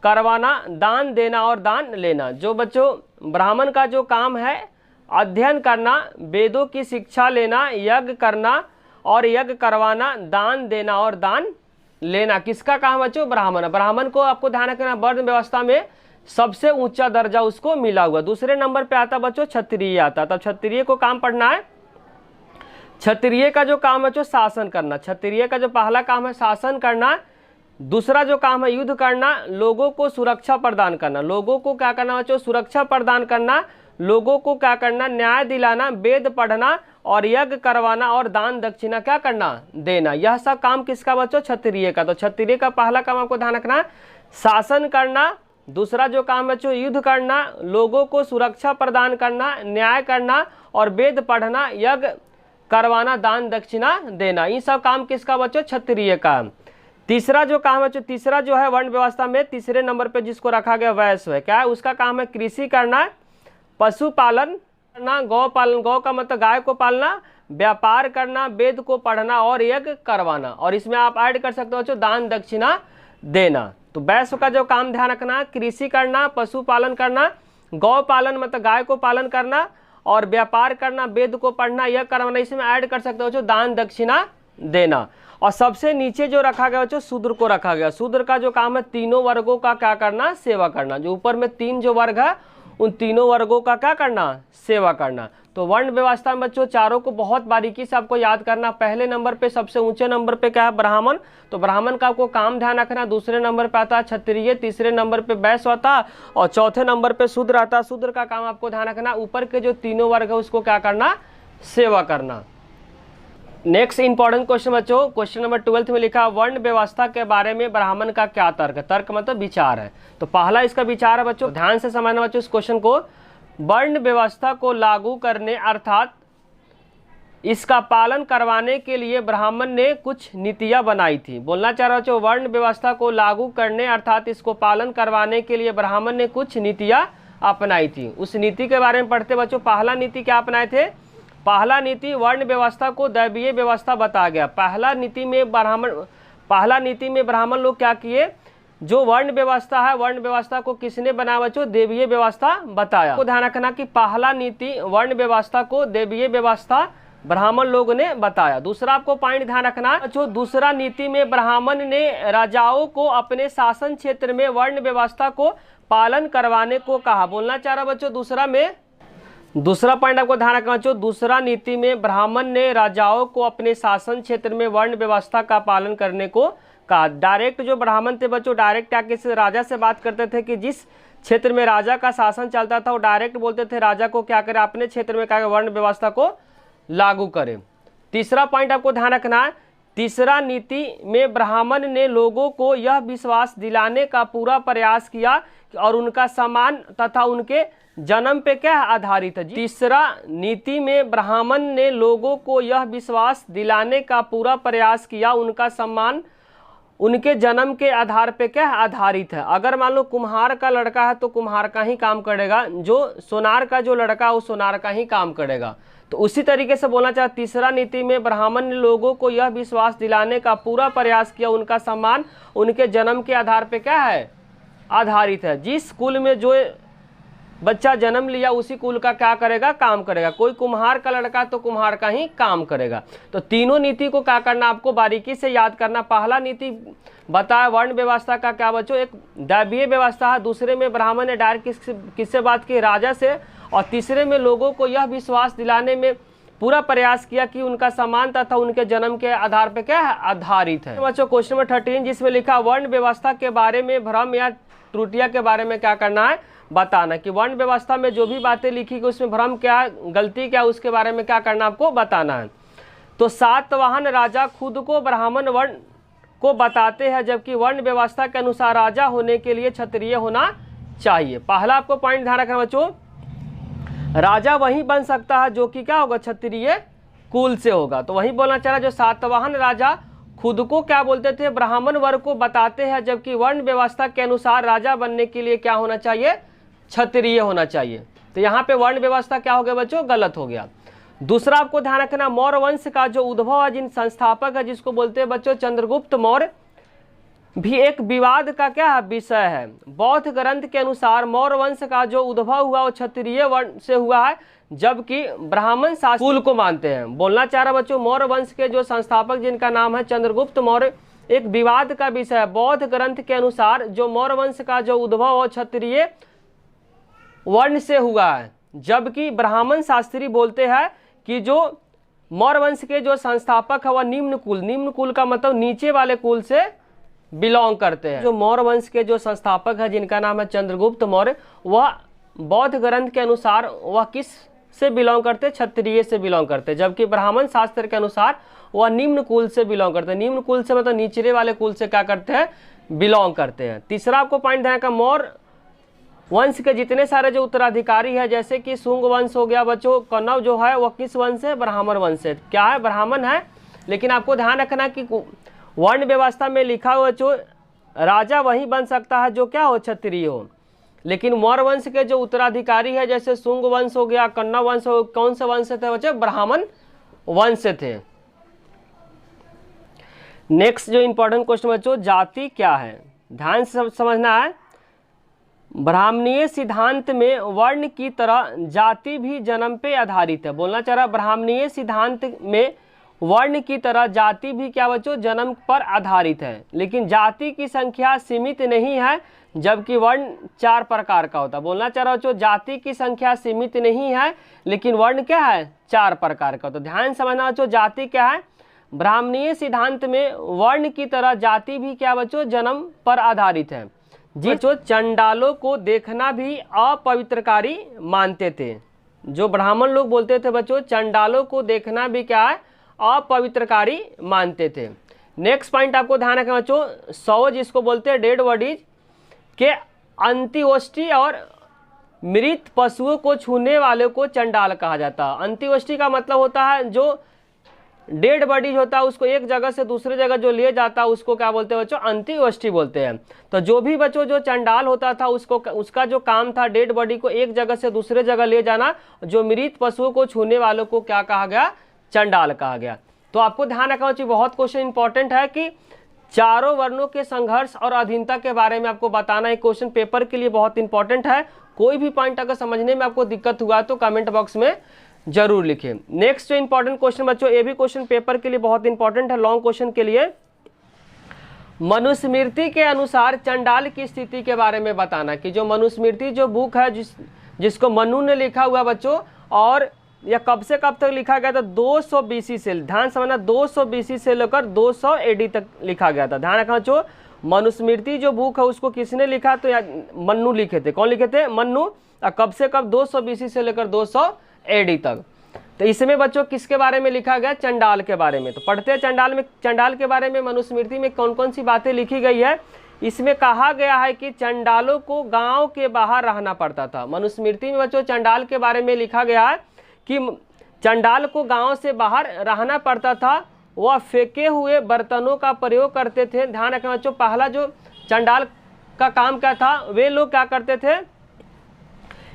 करवाना, दान देना और दान लेना। जो बच्चों ब्राह्मण का जो काम है अध्ययन करना, वेदों की शिक्षा लेना, यज्ञ करना और यज्ञ करवाना, दान देना और दान लेना। किसका काम बच्चों ब्राह्मण। ब्राह्मण को आपको ध्यान रखना वर्ण व्यवस्था में सबसे ऊंचा दर्जा उसको मिला हुआ। दूसरे नंबर पे आता बच्चों क्षत्रिय आता। तब क्षत्रिय को काम पढ़ना है। क्षत्रिय का जो काम है जो शासन करना, क्षत्रिय का जो पहला काम है शासन करना। दूसरा जो काम है युद्ध करना, लोगों को सुरक्षा प्रदान करना। लोगों को क्या करना बच्चों? सुरक्षा प्रदान करना। लोगों को क्या करना? न्याय दिलाना, वेद पढ़ना और यज्ञ करवाना और दान दक्षिणा क्या करना? देना। यह सब काम किसका बच्चों? क्षत्रिय का। तो क्षत्रिय का पहला काम आपको ध्यान रखना, शासन करना। दूसरा जो काम बच्चों युद्ध करना, लोगों को सुरक्षा प्रदान करना, न्याय करना और वेद पढ़ना, यज्ञ करवाना, दान दक्षिणा देना। ये सब काम किसका बच्चों? क्षत्रिय का। तीसरा जो काम है, तीसरा जो है वर्ण व्यवस्था में तीसरे नंबर पे जिसको रखा गया वैश्य है, क्या है? उसका काम है कृषि करना, पशुपालन करना, गौ पालन, गौ का मतलब गाय को पालना, व्यापार करना, वेद को पढ़ना और यज्ञ करवाना। और इसमें आप ऐड कर सकते हो दान दक्षिणा देना। तो वैश्य का जो काम ध्यान रखना, कृषि करना, पशुपालन करना, गौ पालन मतलब गाय को पालन करना और व्यापार करना, वेद को पढ़ना, यह करवाना। इसमें ऐड कर सकते हो दान दक्षिणा देना। और सबसे नीचे जो रखा गया बच्चों शूद्र को रखा गया। शूद्र का जो काम है तीनों वर्गों का क्या करना? सेवा करना। जो ऊपर में तीन जो वर्ग है उन तीनों वर्गों का क्या करना? सेवा करना। तो वर्ण व्यवस्था में बच्चों चारों को बहुत बारीकी से आपको याद करना। पहले नंबर पे सबसे ऊंचे नंबर पे क्या है? ब्राह्मण। तो ब्राह्मण का आपको काम ध्यान रखना। दूसरे नंबर पे आता है क्षत्रिय, तीसरे नंबर पे वैश्य आता और चौथे नंबर पे शूद्र आता। शूद्र का काम आपको ध्यान रखना, ऊपर के जो तीनों वर्ग है उसको क्या करना? सेवा करना। नेक्स्ट इंपॉर्टेंट क्वेश्चन बच्चों, क्वेश्चन नंबर 12 में लिखा वर्ण व्यवस्था के बारे में ब्राह्मण का क्या तर्क है? तर्क मतलब विचार है। तो पहला इसका विचार है बच्चों, ध्यान से समझना बच्चों इस क्वेश्चन को। वर्ण व्यवस्था को लागू करने अर्थात इसका पालन करवाने के लिए ब्राह्मण ने कुछ नीतियां बनाई थी। बोलना चाह रहा हूँ बच्चों, वर्ण व्यवस्था को लागू करने अर्थात इसको पालन करवाने के लिए ब्राह्मण ने कुछ नीतियां अपनाई थी। उस नीति के बारे में पढ़ते बच्चों। पहला नीति क्या अपनाए थे? पहला नीति वर्ण व्यवस्था को दैवीय व्यवस्था बताया गया। पहला नीति में ब्राह्मण लोग क्या किए? जो वर्ण व्यवस्था है, वर्ण व्यवस्था को किसने बनाया बच्चों? देवीय व्यवस्था बताया। को ध्यान रखना कि पहला नीति वर्ण व्यवस्था को देवीय व्यवस्था ब्राह्मण लोगों ने बताया। दूसरा आपको पॉइंट ध्यान रखना बच्चों, दूसरा नीति में ब्राह्मण ने राजाओं को अपने शासन क्षेत्र में वर्ण व्यवस्था को पालन करवाने को कहा। बोलना चाह रहा बच्चों दूसरा पॉइंट आपको ध्यान रखना बच्चों, दूसरा नीति में ब्राह्मण ने राजाओं को अपने शासन क्षेत्र में वर्ण व्यवस्था का पालन करने को कहा। डायरेक्ट जो ब्राह्मण थे बच्चों डायरेक्ट आके से राजा से बात करते थे कि जिस क्षेत्र में राजा का शासन चलता था वो डायरेक्ट बोलते थे राजा को क्या करे? अपने क्षेत्र में क्या वर्ण व्यवस्था को लागू करे। तीसरा पॉइंट आपको ध्यान रखना है, तीसरा नीति में ब्राह्मण ने लोगों को यह विश्वास दिलाने का पूरा प्रयास किया और उनका सम्मान तथा उनके जन्म पे क्या आधारित है? तीसरा नीति में ब्राह्मण ने लोगों को यह विश्वास दिलाने का पूरा प्रयास किया, उनका सम्मान उनके जन्म के आधार पे क्या आधारित है। अगर मान लो कुम्हार का लड़का है तो कुम्हार का ही काम करेगा, जो सोनार का जो लड़का है वो सोनार का ही काम करेगा। तो उसी तरीके से बोलना चाहे तीसरा नीति में ब्राह्मण ने लोगों को यह विश्वास दिलाने का पूरा प्रयास किया, उनका सम्मान उनके जन्म के आधार पे क्या है? आधारित है। जिस कुल में जो बच्चा जन्म लिया उसी कुल का क्या करेगा? काम करेगा। कोई कुम्हार का लड़का तो कुम्हार का ही काम करेगा। तो तीनों नीति को क्या करना आपको बारीकी से याद करना। पहला नीति बताया वर्ण व्यवस्था का क्या बच्चों? एक दैवीय व्यवस्था है। दूसरे में ब्राह्मण ने डायरेक्ट किससे बात की? राजा से। और तीसरे में लोगों को यह विश्वास दिलाने में पूरा प्रयास किया कि उनका सम्मान तथा उनके जन्म के आधार पर क्या है? आधारित है। बच्चों क्वेश्चन नंबर 13 जिसमें लिखा वर्ण व्यवस्था के बारे में भ्रम या त्रुटियां के बारे में क्या करना है? बताना कि वर्ण व्यवस्था में जो भी बातें लिखी गई उसमें भ्रम क्या, गलती क्या, उसके बारे में क्या करना आपको बताना है। तो सातवाहन राजा खुद को ब्राह्मण वर्ण को बताते हैं, जबकि वर्ण व्यवस्था के अनुसार राजा होने के लिए क्षत्रिय होना चाहिए। पहला आपको पॉइंट ध्यान रखना बच्चों, राजा वही बन सकता है जो कि क्या होगा? क्षत्रिय कुल से होगा। तो वही बोलना चाह रहा जो सातवाहन राजा खुद को क्या बोलते थे? ब्राह्मण वर्ग को बताते हैं, जबकि वर्ण व्यवस्था के अनुसार राजा बनने के लिए क्या होना चाहिए? क्षत्रिय होना चाहिए। तो यहाँ पे वर्ण व्यवस्था क्या हो गया बच्चों? गलत हो गया। दूसरा आपको ध्यान रखना मौर्य वंश का जो उद्भव है, जिन संस्थापक है जिसको बोलते हैं बच्चों चंद्रगुप्त मौर्य, भी एक विवाद का क्या विषय है। बौद्ध ग्रंथ के अनुसार मौर्य वंश का जो उद्भव हुआ वो क्षत्रिय वर्ण से हुआ है, जबकि ब्राह्मण शासन कुल को मानते हैं। बोलना चाह रहा बच्चों मौर्य वंश के जो संस्थापक जिनका नाम है चंद्रगुप्त मौर्य, एक विवाद का विषय है। बौद्ध ग्रंथ के अनुसार जो मौर्य वंश का जो उद्भव और क्षत्रिय वर्ण से हुआ है, जबकि ब्राह्मण शास्त्री बोलते हैं कि जो मौर्य वंश के जो संस्थापक है वह निम्न कुल का मतलब नीचे वाले कुल से बिलोंग करते हैं। जो मौर्य वंश के जो संस्थापक है जिनका नाम है चंद्रगुप्त मौर्य, वह बौद्ध ग्रंथ के अनुसार वह किस से बिलोंग करते, क्षत्रिय से बिलोंग करते, जबकि ब्राह्मण शास्त्र के अनुसार वह निम्न कुल से बिलोंग करते हैं। निम्न कुल से मतलब निचले वाले कुल से क्या करते हैं, बिलोंग करते हैं। तीसरा आपको पॉइंट ध्यान का, मौर्य वंश के जितने सारे जो उत्तराधिकारी है, जैसे कि शुंग वंश हो गया बच्चों, कौरव जो है वह किस वंश है, ब्राह्मण वंश है। क्या है, ब्राह्मण है। लेकिन आपको ध्यान रखना कि वर्ण व्यवस्था में लिखा हुआ जो राजा वही बन सकता है जो क्या हो, क्षत्रिय हो। लेकिन मौर्य वंश के जो उत्तराधिकारी है जैसे शुंग वंश हो गया, कौरव वंश हो, कौन से वंश थे बच्चों, ब्राह्मण वंश थे। नेक्स्ट जो इंपॉर्टेंट क्वेश्चन बच्चों, जाति क्या है, ध्यान से समझना है। ब्राह्मणीय सिद्धांत में वर्ण की तरह जाति भी जन्म पे आधारित है। बोलना चाह रहा, ब्राह्मणीय सिद्धांत में वर्ण की तरह जाति भी क्या बच्चों, जन्म पर आधारित है। लेकिन जाति की संख्या सीमित नहीं है, जबकि वर्ण 4 प्रकार का होता है। बोलना चाह रहा बच्चों, जाति की संख्या सीमित नहीं है, लेकिन वर्ण क्या है, 4 प्रकार का। तो ध्यान समझना बच्चों, जाति क्या है, ब्राह्मणीय सिद्धांत में वर्ण की तरह जाति भी क्या बच्चों, जन्म पर आधारित है। जी बच्चों, चंडालों को देखना भी अपवित्रकारी मानते थे। जो ब्राह्मण लोग बोलते थे बच्चों, चंडालों को देखना भी क्या है, अपवित्रकारी मानते थे। नेक्स्ट पॉइंट आपको ध्यान रखना बच्चों, शव जिसको बोलते हैं डेड बॉडीज के अंत्येष्टि और मृत पशुओं को छूने वाले को चंडाल कहा जाता है। अंत्येष्टि का मतलब होता है जो डेड बॉडीज होता है उसको एक जगह से दूसरे जगह जो ले जाता है उसको क्या बोलते हैं बच्चों, अंत्येष्टि बोलते हैं। तो जो भी बच्चों जो चंडाल होता था उसको, उसका जो काम था डेड बॉडी को एक जगह से दूसरे जगह ले जाना, जो मृत पशुओं को छूने वालों को क्या कहा गया, चंडाल कहा गया। तो आपको ध्यान रखना चाहिए, बहुत क्वेश्चन इंपॉर्टेंट है कि चारों वर्णों के संघर्ष और अधीनता के बारे में आपको बताना, एक क्वेश्चन पेपर के लिए बहुत इंपॉर्टेंट है। कोई भी पॉइंट अगर समझने में आपको दिक्कत हुआ तो कमेंट बॉक्स में जरूर लिखें। नेक्स्ट जो इंपॉर्टेंट क्वेश्चन बच्चों, ये भी क्वेश्चन पेपर के लिए बहुत इंपॉर्टेंट है, लॉन्ग क्वेश्चन के लिए। मनुस्मृति के अनुसार चंडाल की स्थिति के बारे में बताना, कि जो मनुस्मृति जो बुक है जिसको मनु ने लिखा हुआ बच्चों, और यह कब से कब तक लिखा गया था, 200 BC से, ध्यान समझना, 200 BC से लेकर 200 AD तक लिखा गया था। ध्यान रखना जो मनुस्मृति जो बुक है उसको किसने लिखा, तो मन्नु लिखे थे। कौन लिखे थे, मन्नु। और कब से कब, 200 BC से लेकर 200 AD तक। तो इसमें बच्चों किसके बारे में लिखा गया, चंडाल के बारे में। तो पढ़ते हैं चंडाल में, चंडाल के बारे में मनुस्मृति में कौन कौन सी बातें लिखी गई है। इसमें कहा गया है कि चंडालों को गांव के बाहर रहना पड़ता था। मनुस्मृति में बच्चों चंडाल के बारे में लिखा गया है कि चंडाल को गांव से बाहर रहना पड़ता था। वह फेंके हुए बर्तनों का प्रयोग करते थे। ध्यान रखना बच्चों, पहला जो चंडाल का काम क्या था, वे लोग क्या करते थे,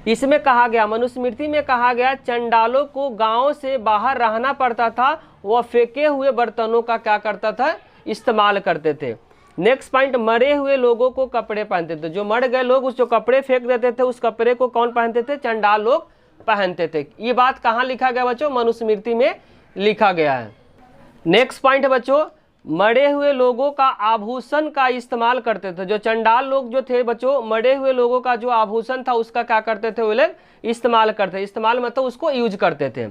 इसमें कहा गया, मनुस्मृति में कहा गया, चंडालों को गांव से बाहर रहना पड़ता था। वह फेंके हुए बर्तनों का क्या करता था, इस्तेमाल करते थे। नेक्स्ट पॉइंट, मरे हुए लोगों को कपड़े पहनते थे। जो मर गए लोग उस जो कपड़े फेंक देते थे, उस कपड़े को कौन पहनते थे, चंडाल लोग पहनते थे। ये बात कहाँ लिखा गया बच्चों, मनुस्मृति में लिखा गया है। नेक्स्ट पॉइंट बच्चों, मरे हुए लोगों का आभूषण का इस्तेमाल करते थे। जो चंडाल लोग जो थे बच्चों, मरे हुए लोगों का जो आभूषण था उसका क्या करते थे, वो लोग इस्तेमाल करते। इस्तेमाल मतलब उसको यूज करते थे।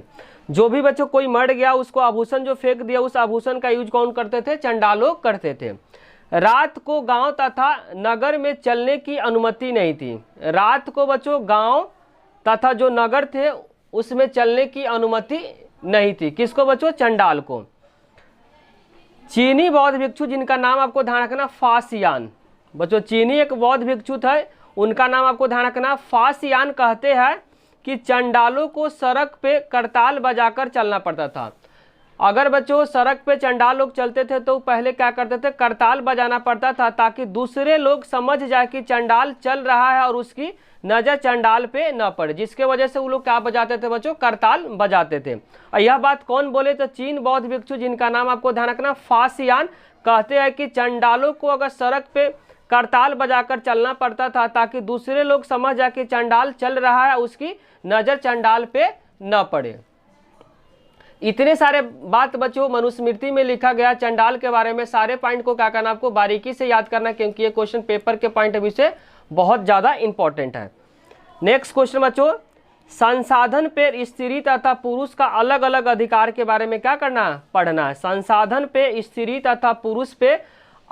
जो भी बच्चों कोई मर गया उसको आभूषण जो फेंक दिया, उस आभूषण का यूज कौन करते थे, चंडाल लोग करते थे। रात को गांव तथा नगर में चलने की अनुमति नहीं थी। रात को बच्चों गांव तथा जो नगर थे उसमें चलने की अनुमति नहीं थी। किसको बच्चों, चंडाल को। चीनी बौद्ध भिक्षु जिनका नाम आपको ध्यान रखना, फासियान। बच्चों चीनी एक बौद्ध भिक्षु थे, उनका नाम आपको ध्यान रखना, फासियान। कहते हैं कि चंडालों को सड़क पे करताल बजाकर चलना पड़ता था। अगर बच्चों सड़क पे चंडाल लोग चलते थे तो पहले क्या करते थे, करताल बजाना पड़ता था, ताकि दूसरे लोग समझ जाए कि चंडाल चल रहा है और उसकी नजर चंडाल पे न पड़े, जिसके वजह से वो लोग क्या बजाते थे बच्चों, करताल बजाते थे। और यह बात कौन बोले, तो चीन बौद्ध भिक्षु जिनका नाम आपको ध्यान रखना, फासियान। कहते हैं कि चंडालों को अगर सड़क पे करताल बजाकर चलना पड़ता था ताकि दूसरे लोग समझ जाए कि चंडाल चल रहा है, उसकी नजर चंडाल पे न पड़े। इतने सारे बात बच्चों मनुस्मृति में लिखा गया चंडाल के बारे में, सारे पॉइंट को क्या करना आपको बारीकी से याद करना, क्योंकि ये क्वेश्चन पेपर के पॉइंट ऑफ व्यू से बहुत ज़्यादा इंपॉर्टेंट है। नेक्स्ट क्वेश्चन बच्चों, संसाधन पर स्त्री तथा पुरुष का अलग अलग अधिकार के बारे में क्या करना है, पढ़ना है। संसाधन पे स्त्री तथा पुरुष पे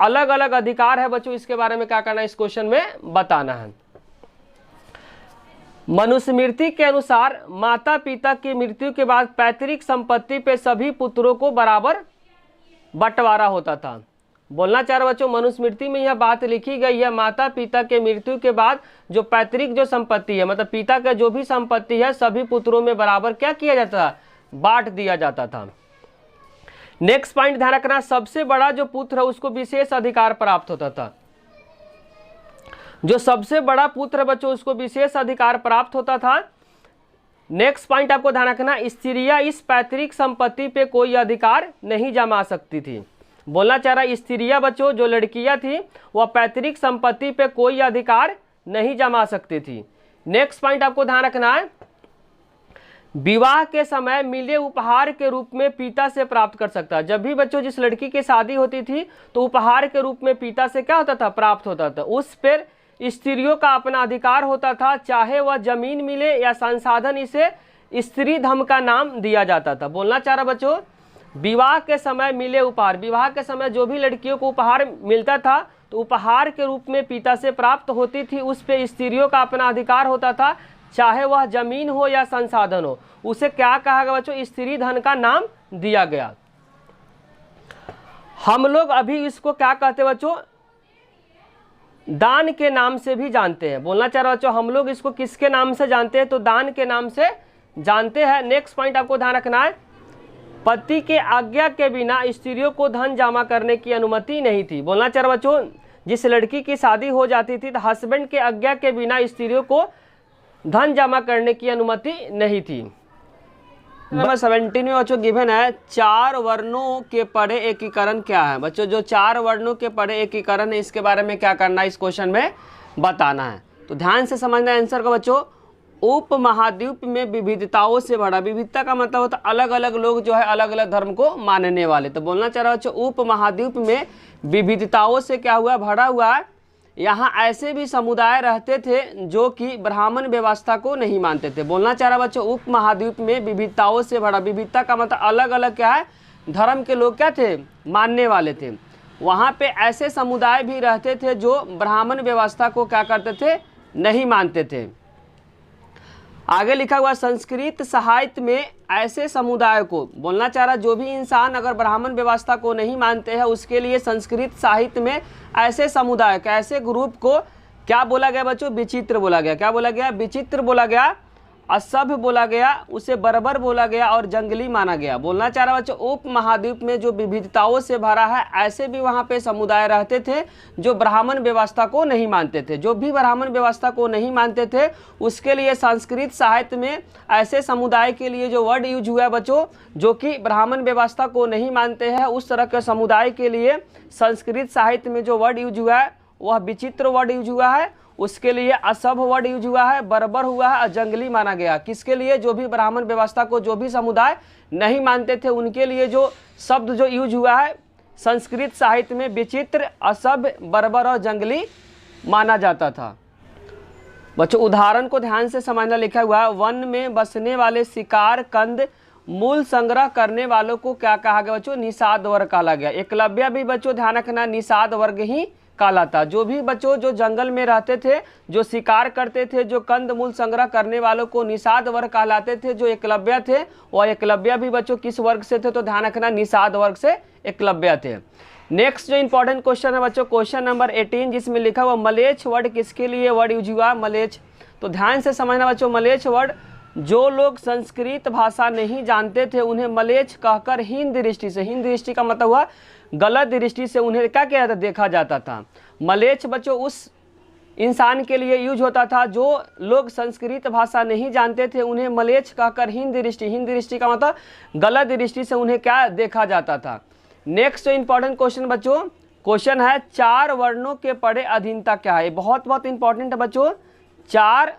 अलग अलग अधिकार है बच्चों, इसके बारे में क्या करना है, इस क्वेश्चन में बताना है। मनुस्मृति के अनुसार माता पिता की मृत्यु के बाद पैतृक संपत्ति पे सभी पुत्रों को बराबर बंटवारा होता था। बोलना चाह रहा बच्चों, मनुस्मृति में यह बात लिखी गई है, माता पिता के मृत्यु के बाद जो पैतृक जो संपत्ति है, मतलब पिता का जो भी संपत्ति है, सभी पुत्रों में बराबर क्या किया जाता था, बांट दिया जाता था। नेक्स्ट पॉइंट ध्यान रखना, सबसे बड़ा जो पुत्र है उसको विशेष अधिकार प्राप्त होता था। जो सबसे बड़ा पुत्र बच्चों उसको विशेष अधिकार प्राप्त होता था। नेक्स्ट पॉइंट आपको ध्यान रखना, स्त्रियां इस पैतृक संपत्ति पे कोई अधिकार नहीं जमा सकती थी। बोलना चाह रहा, स्त्रियां बच्चों जो लड़कियां थी वह पैतृक संपत्ति पे कोई अधिकार नहीं जमा सकती थी। नेक्स्ट पॉइंट आपको ध्यान रखना है, विवाह के समय मिले उपहार के रूप में पिता से प्राप्त कर सकता है। जब भी बच्चों जिस लड़की की शादी होती थी तो उपहार के रूप में पिता से क्या होता था, प्राप्त होता था। उस पर स्त्रियों का अपना अधिकार होता था, चाहे वह जमीन मिले या संसाधन, इसे स्त्री धन का नाम दिया जाता था। बोलना चाह रहा बच्चों, विवाह के समय मिले उपहार, विवाह के समय जो भी लड़कियों को उपहार मिलता था तो उपहार के रूप में पिता से प्राप्त होती थी, उस पे स्त्रियों का अपना अधिकार होता था, चाहे वह जमीन हो या संसाधन हो। उसे क्या कहा गया बच्चों, स्त्री धन का नाम दिया गया। हम लोग अभी इसको क्या कहते बच्चों, दान के नाम से भी जानते हैं। बोलना चाह रहा बच्चों, हम लोग इसको किसके नाम से जानते हैं, तो दान के नाम से जानते हैं। नेक्स्ट पॉइंट आपको ध्यान रखना है, पति के आज्ञा के बिना स्त्रियों को धन जमा करने की अनुमति नहीं थी। बोलना चाह रहा बच्चों, जिस लड़की की शादी हो जाती थी तो हस्बैंड के आज्ञा के बिना स्त्रियों को धन जमा करने की अनुमति नहीं थी। नंबर 17 में बच्चों गिवन है, 4 वर्णों के पढ़े एकीकरण क्या है। बच्चों जो 4 वर्णों के पढ़े एकीकरण है इसके बारे में क्या करना है, इस क्वेश्चन में बताना है। तो ध्यान से समझना है आंसर को बच्चों। उप महाद्वीप में विविधताओं से भरा, विविधता का मतलब होता है अलग अलग लोग जो है अलग अलग धर्म को मानने वाले। तो बोलना चाह रहा बच्चों, उप महाद्वीप में विविधताओं से क्या हुआ, भरा हुआ है। यहाँ ऐसे भी समुदाय रहते थे जो कि ब्राह्मण व्यवस्था को नहीं मानते थे। बोलना चाह रहा बच्चों, उप महाद्वीप में विविधताओं से भरा, विविधता का मतलब अलग अलग क्या है, धर्म के लोग क्या थे, मानने वाले थे। वहाँ पे ऐसे समुदाय भी रहते थे जो ब्राह्मण व्यवस्था को क्या करते थे, नहीं मानते थे। आगे लिखा हुआ, संस्कृत साहित्य में ऐसे समुदाय को, बोलना चाह रहा जो भी इंसान अगर ब्राह्मण व्यवस्था को नहीं मानते हैं उसके लिए संस्कृत साहित्य में ऐसे समुदाय का, ऐसे ग्रुप को क्या बोला गया बच्चों, विचित्र बोला गया। क्या बोला गया, विचित्र बोला गया, असभ्य बोला गया, उसे बर्बर बोला गया और जंगली माना गया। बोलना चाह रहा बच्चों, उप महाद्वीप में जो विविधताओं से भरा है ऐसे भी वहाँ पे समुदाय रहते थे जो ब्राह्मण व्यवस्था को नहीं मानते थे। जो भी ब्राह्मण व्यवस्था को नहीं मानते थे उसके लिए संस्कृत साहित्य में ऐसे समुदाय के लिए जो वर्ड यूज हुआ है बच्चों, जो कि ब्राह्मण व्यवस्था को नहीं मानते हैं, उस तरह के समुदाय के लिए संस्कृत साहित्य में जो वर्ड यूज हुआ है वह विचित्र वर्ड यूज हुआ है, उसके लिए असभ्य वर्ड यूज हुआ है, बर्बर हुआ है और जंगली माना गया। किसके लिए, जो भी ब्राह्मण व्यवस्था को जो भी समुदाय नहीं मानते थे उनके लिए जो शब्द जो यूज हुआ है संस्कृत साहित्य में विचित्र, असभ्य, बर्बर और जंगली माना जाता था। बच्चों उदाहरण को ध्यान से समझना, लिखा हुआ है, वन में बसने वाले शिकार कंद मूल संग्रह करने वालों को क्या कहा गया बच्चों, निषाद वर्ग कहा गया। एकलव्य भी बच्चों ध्यान रखना निषाद वर्ग ही कहलाता। जो भी बच्चों जो जंगल में रहते थे, जो शिकार करते थे, जो कंद मूल संग्रह करने वालों को निषाद वर्ग कहलाते थे। जो एकलव्य थे वह एकलव्य भी बच्चों किस वर्ग से थे, तो ध्यान रखना निषाद वर्ग से एकलव्य थे। नेक्स्ट जो इंपॉर्टेंट क्वेश्चन है बच्चों, क्वेश्चन नंबर 18 जिसमें लिखा हुआ मलेच्छ वर्ड किसके लिए वर्ड यूज हुआ, मलेच्छ। तो ध्यान से समझना बच्चों, मलेच्छ वर्ड जो लोग संस्कृत भाषा नहीं जानते थे उन्हें मलेच्छ कहकर हीन दृष्टि से, हीन दृष्टि का मतलब हुआ गलत दृष्टि से उन्हें क्या किया जाता, देखा जाता था। मलेच्छ बच्चों उस इंसान के लिए यूज होता था जो लोग संस्कृत भाषा नहीं जानते थे, उन्हें मलेच्छ कहकर हीन दृष्टि, हीन दृष्टि का मतलब गलत दृष्टि से उन्हें क्या देखा जाता था। नेक्स्ट जो इंपॉर्टेंट क्वेश्चन बच्चों, क्वेश्चन है 4 वर्णों के पढ़े अधीनता क्या है। बहुत बहुत इंपॉर्टेंट है बच्चों, 4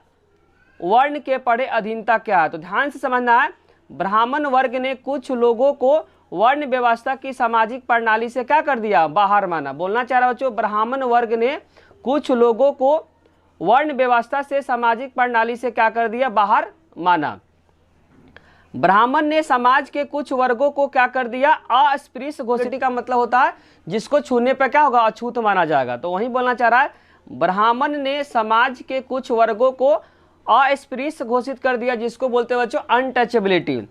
वर्ण के पढ़े अधीनता क्या है। तो ध्यान से समझना है, ब्राह्मण वर्ग ने कुछ लोगों को वर्ण व्यवस्था की सामाजिक प्रणाली से क्या कर दिया, बाहर माना। बोलना चाह रहा बच्चों, ब्राह्मण वर्ग ने कुछ लोगों को वर्ण व्यवस्था से सामाजिक प्रणाली से क्या कर दिया, बाहर माना। ब्राह्मण ने समाज के कुछ वर्गों को क्या कर दिया, अस्पृश्य घोषित का मतलब होता है जिसको छूने पर क्या होगा, अछूत माना जाएगा। तो वही बोलना चाह रहा है, ब्राह्मण ने समाज के कुछ वर्गों को अस्पृश्य घोषित कर दिया जिसको बोलते हैं बच्चों अनटचेबिलिटी।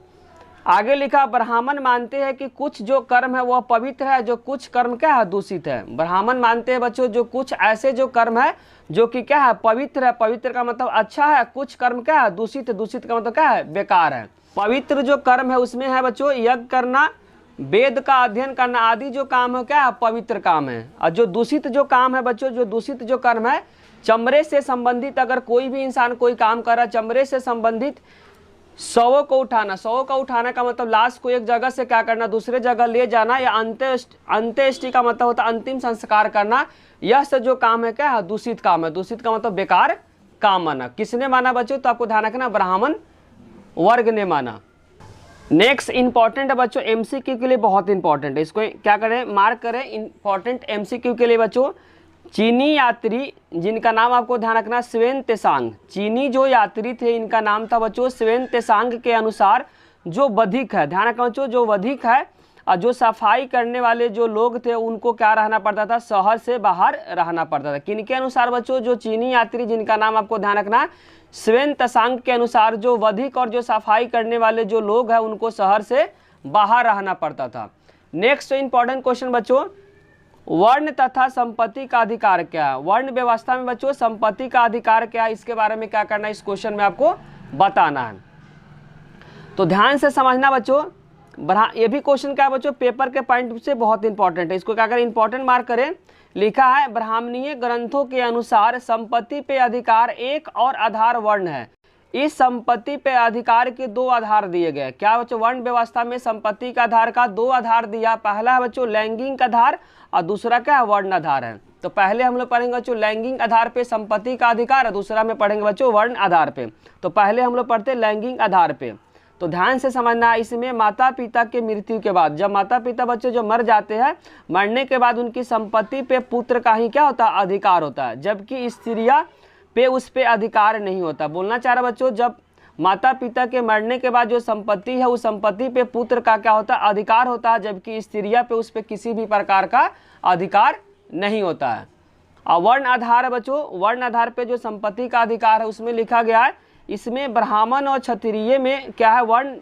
आगे लिखा, ब्राह्मण मानते हैं कि कुछ जो कर्म है वह पवित्र है, जो कुछ कर्म क्या है, दूषित है। ब्राह्मण मानते हैं बच्चों जो कुछ ऐसे जो कर्म है जो कि क्या है, पवित्र है। पवित्र का मतलब अच्छा है, कुछ कर्म क्या है, दूषित है। दूषित का मतलब क्या है, बेकार है। पवित्र जो कर्म है उसमें है बच्चों यज्ञ करना, वेद का अध्ययन करना आदि जो काम है क्या है, पवित्र काम है। और जो दूषित जो काम है बच्चों, जो दूषित जो कर्म है, चमड़े से संबंधित अगर कोई भी इंसान कोई काम कर रहा है, चमड़े से संबंधित शवों को उठाना, शवों का उठाना का मतलब लाश को एक जगह से क्या करना, दूसरे जगह ले जाना, या अंत्येष्टि का मतलब होता है अंतिम संस्कार करना। यह सब जो काम है क्या है, दूषित काम है। दूषित का मतलब बेकार काम माना। किसने माना बच्चों, तो आपको ध्यान रखना, ब्राह्मण वर्ग ने माना। नेक्स्ट इंपॉर्टेंट है बच्चों, एमसीक्यू के लिए बहुत इंपॉर्टेंट है, इसको क्या करें, मार्क करें। इंपॉर्टेंट एमसीक्यू के लिए बच्चों, चीनी यात्री जिनका नाम आपको ध्यान रखना स्वेन तेसांग, चीनी जो यात्री थे इनका नाम था बच्चों स्वेन तेसांग के अनुसार जो वधिक है, ध्यान रखना बच्चों, जो वधिक है और जो सफाई करने वाले जो लोग थे उनको क्या रहना पड़ता था, शहर से बाहर रहना पड़ता था। किनके अनुसार बच्चों, जो चीनी यात्री जिनका नाम आपको ध्यान रखना स्वेन तेसांग के अनुसार जो वधिक और जो सफाई करने वाले जो लोग हैं उनको शहर से बाहर रहना पड़ता था। नेक्स्ट इंपॉर्टेंट क्वेश्चन बच्चों, वर्ण तथा संपत्ति का अधिकार क्या है। वर्ण व्यवस्था में बच्चों संपत्ति का अधिकार क्या है, इसके बारे में क्या करना है, इस क्वेश्चन में आपको बताना है। तो ध्यान से समझना बच्चों, ये भी क्वेश्चन क्या है बच्चों, पेपर के पॉइंट से बहुत इंपॉर्टेंट है, इसको क्या करें, इंपॉर्टेंट मार्क करें। लिखा है, ब्राह्मणीय ग्रंथों के अनुसार संपत्ति पे अधिकार एक और आधार वर्ण है। इस संपत्ति पे अधिकार के दो आधार दिए गए। क्या बच्चों, वर्ण व्यवस्था में संपत्ति का आधार का दो आधार दिया। पहला है बच्चों लैंगिक आधार और दूसरा क्या है, वर्ण आधार है। तो पहले हम लोग पढ़ेंगे बच्चों लैंगिक आधार पे संपत्ति का अधिकार, और दूसरा में पढ़ेंगे बच्चों वर्ण आधार पे। तो पहले हम लोग पढ़ते लैंगिक आधार पे। तो ध्यान से समझना, इसमें माता पिता के मृत्यु के बाद, जब माता पिता बच्चों जो मर जाते हैं, मरने के बाद उनकी संपत्ति पे पुत्र का ही क्या होता है, अधिकार होता है, जबकि स्त्रियां पे उस पे अधिकार नहीं होता। बोलना चाह रहा बच्चों, जब माता पिता के मरने के बाद जो संपत्ति है उस संपत्ति पे पुत्र का क्या होता है, अधिकार होता है, जबकि स्त्रियां पे उस पे किसी भी प्रकार का अधिकार नहीं होता है। और वर्ण आधार बच्चों, वर्ण आधार पे जो संपत्ति का अधिकार है उसमें लिखा गया है, इसमें ब्राह्मण और क्षत्रिय में क्या है, वर्ण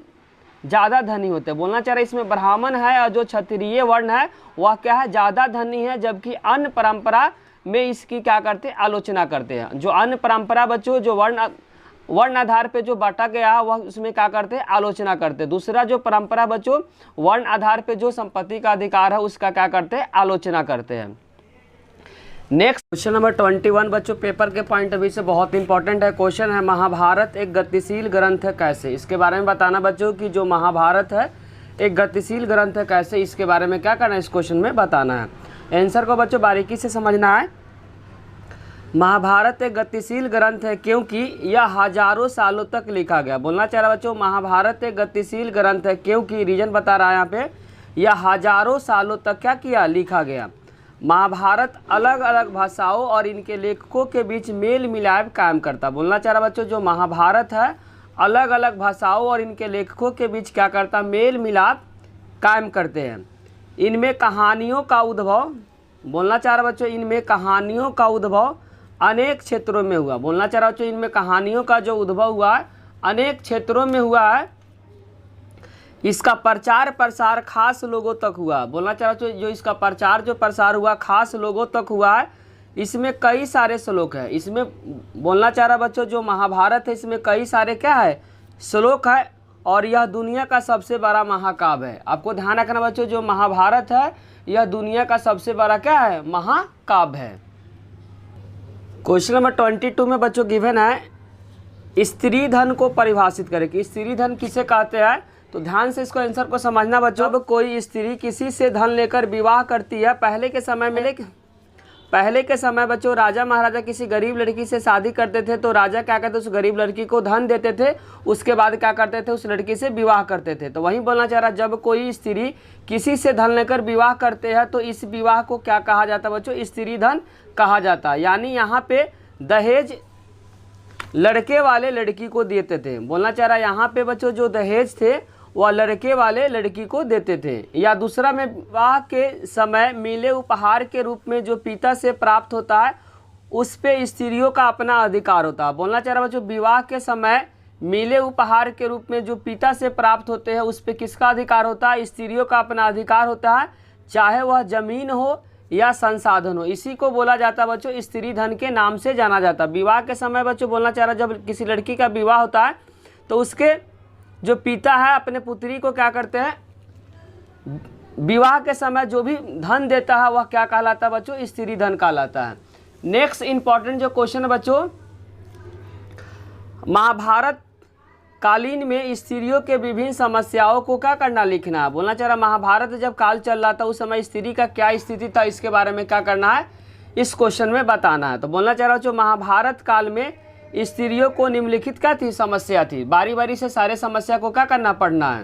ज़्यादा धनी होते हैं। बोलना चाह रहा है इसमें ब्राह्मण है और जो क्षत्रिय वर्ण है वह क्या है, ज़्यादा धनी है, जबकि अन्य परंपरा में इसकी क्या करते हैं, आलोचना करते हैं। जो अन्य परंपरा बच्चों जो वर्ण आधार पे जो बांटा गया है वह उसमें क्या करते हैं, आलोचना करते हैं। दूसरा जो परंपरा बच्चों वर्ण आधार पे जो संपत्ति का अधिकार है उसका क्या करते हैं, आलोचना करते हैं। नेक्स्ट क्वेश्चन नंबर 21 बच्चों, पेपर के पॉइंट ऑफ व्यू से बहुत इंपॉर्टेंट है। क्वेश्चन है, महाभारत एक गतिशील ग्रंथ है कैसे। इसके बारे में बताना बच्चों कि जो महाभारत है एक गतिशील ग्रंथ है कैसे, इसके बारे में क्या करना है, इस क्वेश्चन में बताना है। आंसर को बच्चों बारीकी से समझना है। महाभारत एक गतिशील ग्रंथ है क्योंकि यह हजारों सालों तक लिखा गया। बोलना चाह रहा बच्चों, महाभारत एक गतिशील ग्रंथ है क्योंकि रीजन बता रहा है यहाँ पे, यह हजारों सालों तक क्या किया, लिखा गया। महाभारत अलग अलग भाषाओं और इनके लेखकों के बीच मेल मिलाप कायम करता। बोलना चाह रहा बच्चों, जो महाभारत है अलग अलग भाषाओं और इनके लेखकों के बीच क्या करता, मेल मिलाप कायम करते हैं। इनमें कहानियों का उद्भव, बोलना चाह रहा बच्चों, इनमें कहानियों का उद्भव अनेक क्षेत्रों में हुआ। बोलना चाह रहा बच्चों, इनमें कहानियों का जो उद्भव हुआ है अनेक क्षेत्रों में हुआ है। इसका प्रचार प्रसार खास लोगों तक हुआ। बोलना चाह रहा हूँ, जो इसका प्रचार जो प्रसार हुआ खास लोगों तक हुआ है। इसमें कई सारे श्लोक है। इसमें बोलना चाह रहा बच्चों, जो महाभारत है इसमें कई सारे क्या है, श्लोक है, और यह दुनिया का सबसे बड़ा महाकाव्य है। आपको ध्यान रखना बच्चों, जो महाभारत है यह दुनिया का सबसे बड़ा क्या है, महाकाव्य है। क्वेश्चन नंबर 22 में बच्चों गिवन है, स्त्री धन को परिभाषित करें कि स्त्री धन किसे कहते हैं। तो ध्यान से इसको आंसर को समझना बच्चों। अब कोई स्त्री किसी से धन लेकर विवाह करती है, पहले के समय में पहले के समय बच्चों राजा महाराजा किसी गरीब लड़की से शादी करते थे तो राजा क्या करते, उस गरीब लड़की को धन देते थे, उसके बाद क्या करते थे, उस लड़की से विवाह करते थे। तो वहीं बोलना चाह रहा, जब कोई स्त्री किसी से धन लेकर विवाह करते हैं तो इस विवाह को क्या कहा जाता है बच्चों, स्त्री धन कहा जाता है। यानी यहाँ पे दहेज लड़के वाले लड़की को देते थे। बोलना चाह रहा है यहाँ पे बच्चों जो दहेज थे वह लड़के वाले लड़की को देते थे। या दूसरा में, विवाह के समय मिले उपहार के रूप में जो पिता से प्राप्त होता है उस पे स्त्रियों का अपना अधिकार होता है। बोलना चाह रहा है बच्चों विवाह के समय मिले उपहार के रूप में जो पिता से प्राप्त होते हैं उस पे किसका अधिकार होता है, स्त्रियों का अपना अधिकार होता है, चाहे वह जमीन हो या संसाधन हो। इसी को बोला जाता है बच्चों स्त्री धन के नाम से जाना जाता है। विवाह के समय बच्चों बोलना चाह रहा है जब किसी लड़की का विवाह होता है तो उसके जो पिता है अपने पुत्री को क्या करते हैं, विवाह के समय जो भी धन देता है वह क्या कहलाता है बच्चों, स्त्री धन कहलाता है। नेक्स्ट इंपॉर्टेंट जो क्वेश्चन है बच्चों, महाभारत कालीन में स्त्रियों के विभिन्न समस्याओं को क्या करना, लिखना है। बोलना चाह रहा महाभारत जब काल चल रहा था उस समय स्त्री का क्या स्थिति था, इसके बारे में क्या करना है, इस क्वेश्चन में बताना है। तो बोलना चाह रहा हूँ जो महाभारत काल में स्त्रियों को निम्नलिखित क्या थी, समस्या थी। बारी बारी से सारे समस्या को क्या करना, पढ़ना है।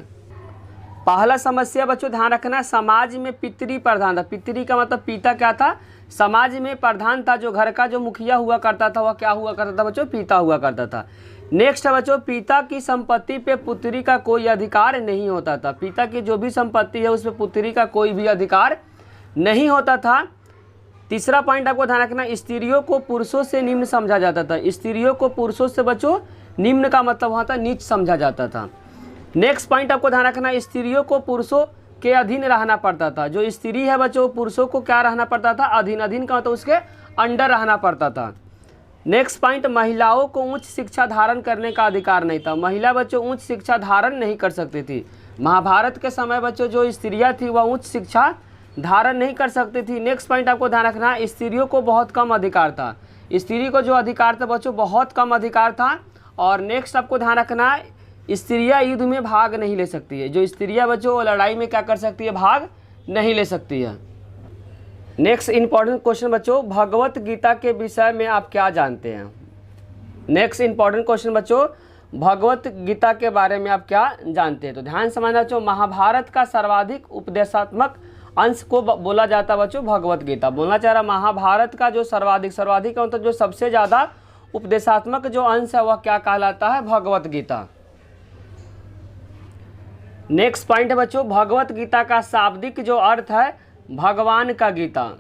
पहला समस्या बच्चों ध्यान रखना, समाज में पितृ प्रधान था। पितृ का मतलब पिता क्या था, समाज में प्रधान था। जो घर का जो मुखिया हुआ करता था वह क्या हुआ करता था बच्चों, पिता हुआ करता था। नेक्स्ट है बच्चों, पिता की संपत्ति पे पुत्री का कोई अधिकार नहीं होता था। पिता की जो भी संपत्ति है उस पर पुत्री का कोई भी अधिकार नहीं होता था। तीसरा पॉइंट आपको ध्यान रखना, स्त्रियों को पुरुषों से निम्न समझा जाता था। स्त्रियों को पुरुषों से बच्चों निम्न का मतलब वहाँ था नीच समझा जाता था। नेक्स्ट पॉइंट आपको ध्यान रखना, स्त्रियों को पुरुषों के अधीन रहना पड़ता था। जो स्त्री है बच्चों पुरुषों को क्या रहना पड़ता था, अधीन। अधीन का मतलब उसके अंडर रहना पड़ता था। नेक्स्ट पॉइंट, महिलाओं को उच्च शिक्षा धारण करने का अधिकार नहीं था। महिला बच्चों उच्च शिक्षा धारण नहीं कर सकती थी। महाभारत के समय बच्चों जो स्त्रियां थी वह उच्च शिक्षा धारण नहीं कर सकती थी। नेक्स्ट पॉइंट आपको ध्यान रखना, स्त्रियों को बहुत कम अधिकार था। स्त्री को जो अधिकार था बच्चों बहुत कम अधिकार था। और नेक्स्ट आपको ध्यान रखना, स्त्रियां युद्ध में भाग नहीं ले सकती है। जो स्त्रियां बच्चों वो लड़ाई में क्या कर सकती है, भाग नहीं ले सकती है। नेक्स्ट इंपॉर्टेंट क्वेश्चन बच्चों, भगवत गीता के विषय में आप क्या जानते हैं। नेक्स्ट इंपॉर्टेंट क्वेश्चन बच्चों, भगवत गीता के बारे में आप क्या जानते हैं। तो ध्यान समझना बच्चों, महाभारत का सर्वाधिक उपदेशात्मक अंश को बोला जाता है बच्चों भगवत गीता। बोलना चाह रहा महाभारत का जो सर्वाधिक मतलब जो सबसे ज़्यादा उपदेशात्मक जो अंश है वह क्या कहलाता है, भगवत गीता। नेक्स्ट पॉइंट है बच्चों, भगवत गीता का शाब्दिक जो अर्थ है भगवान का गीता।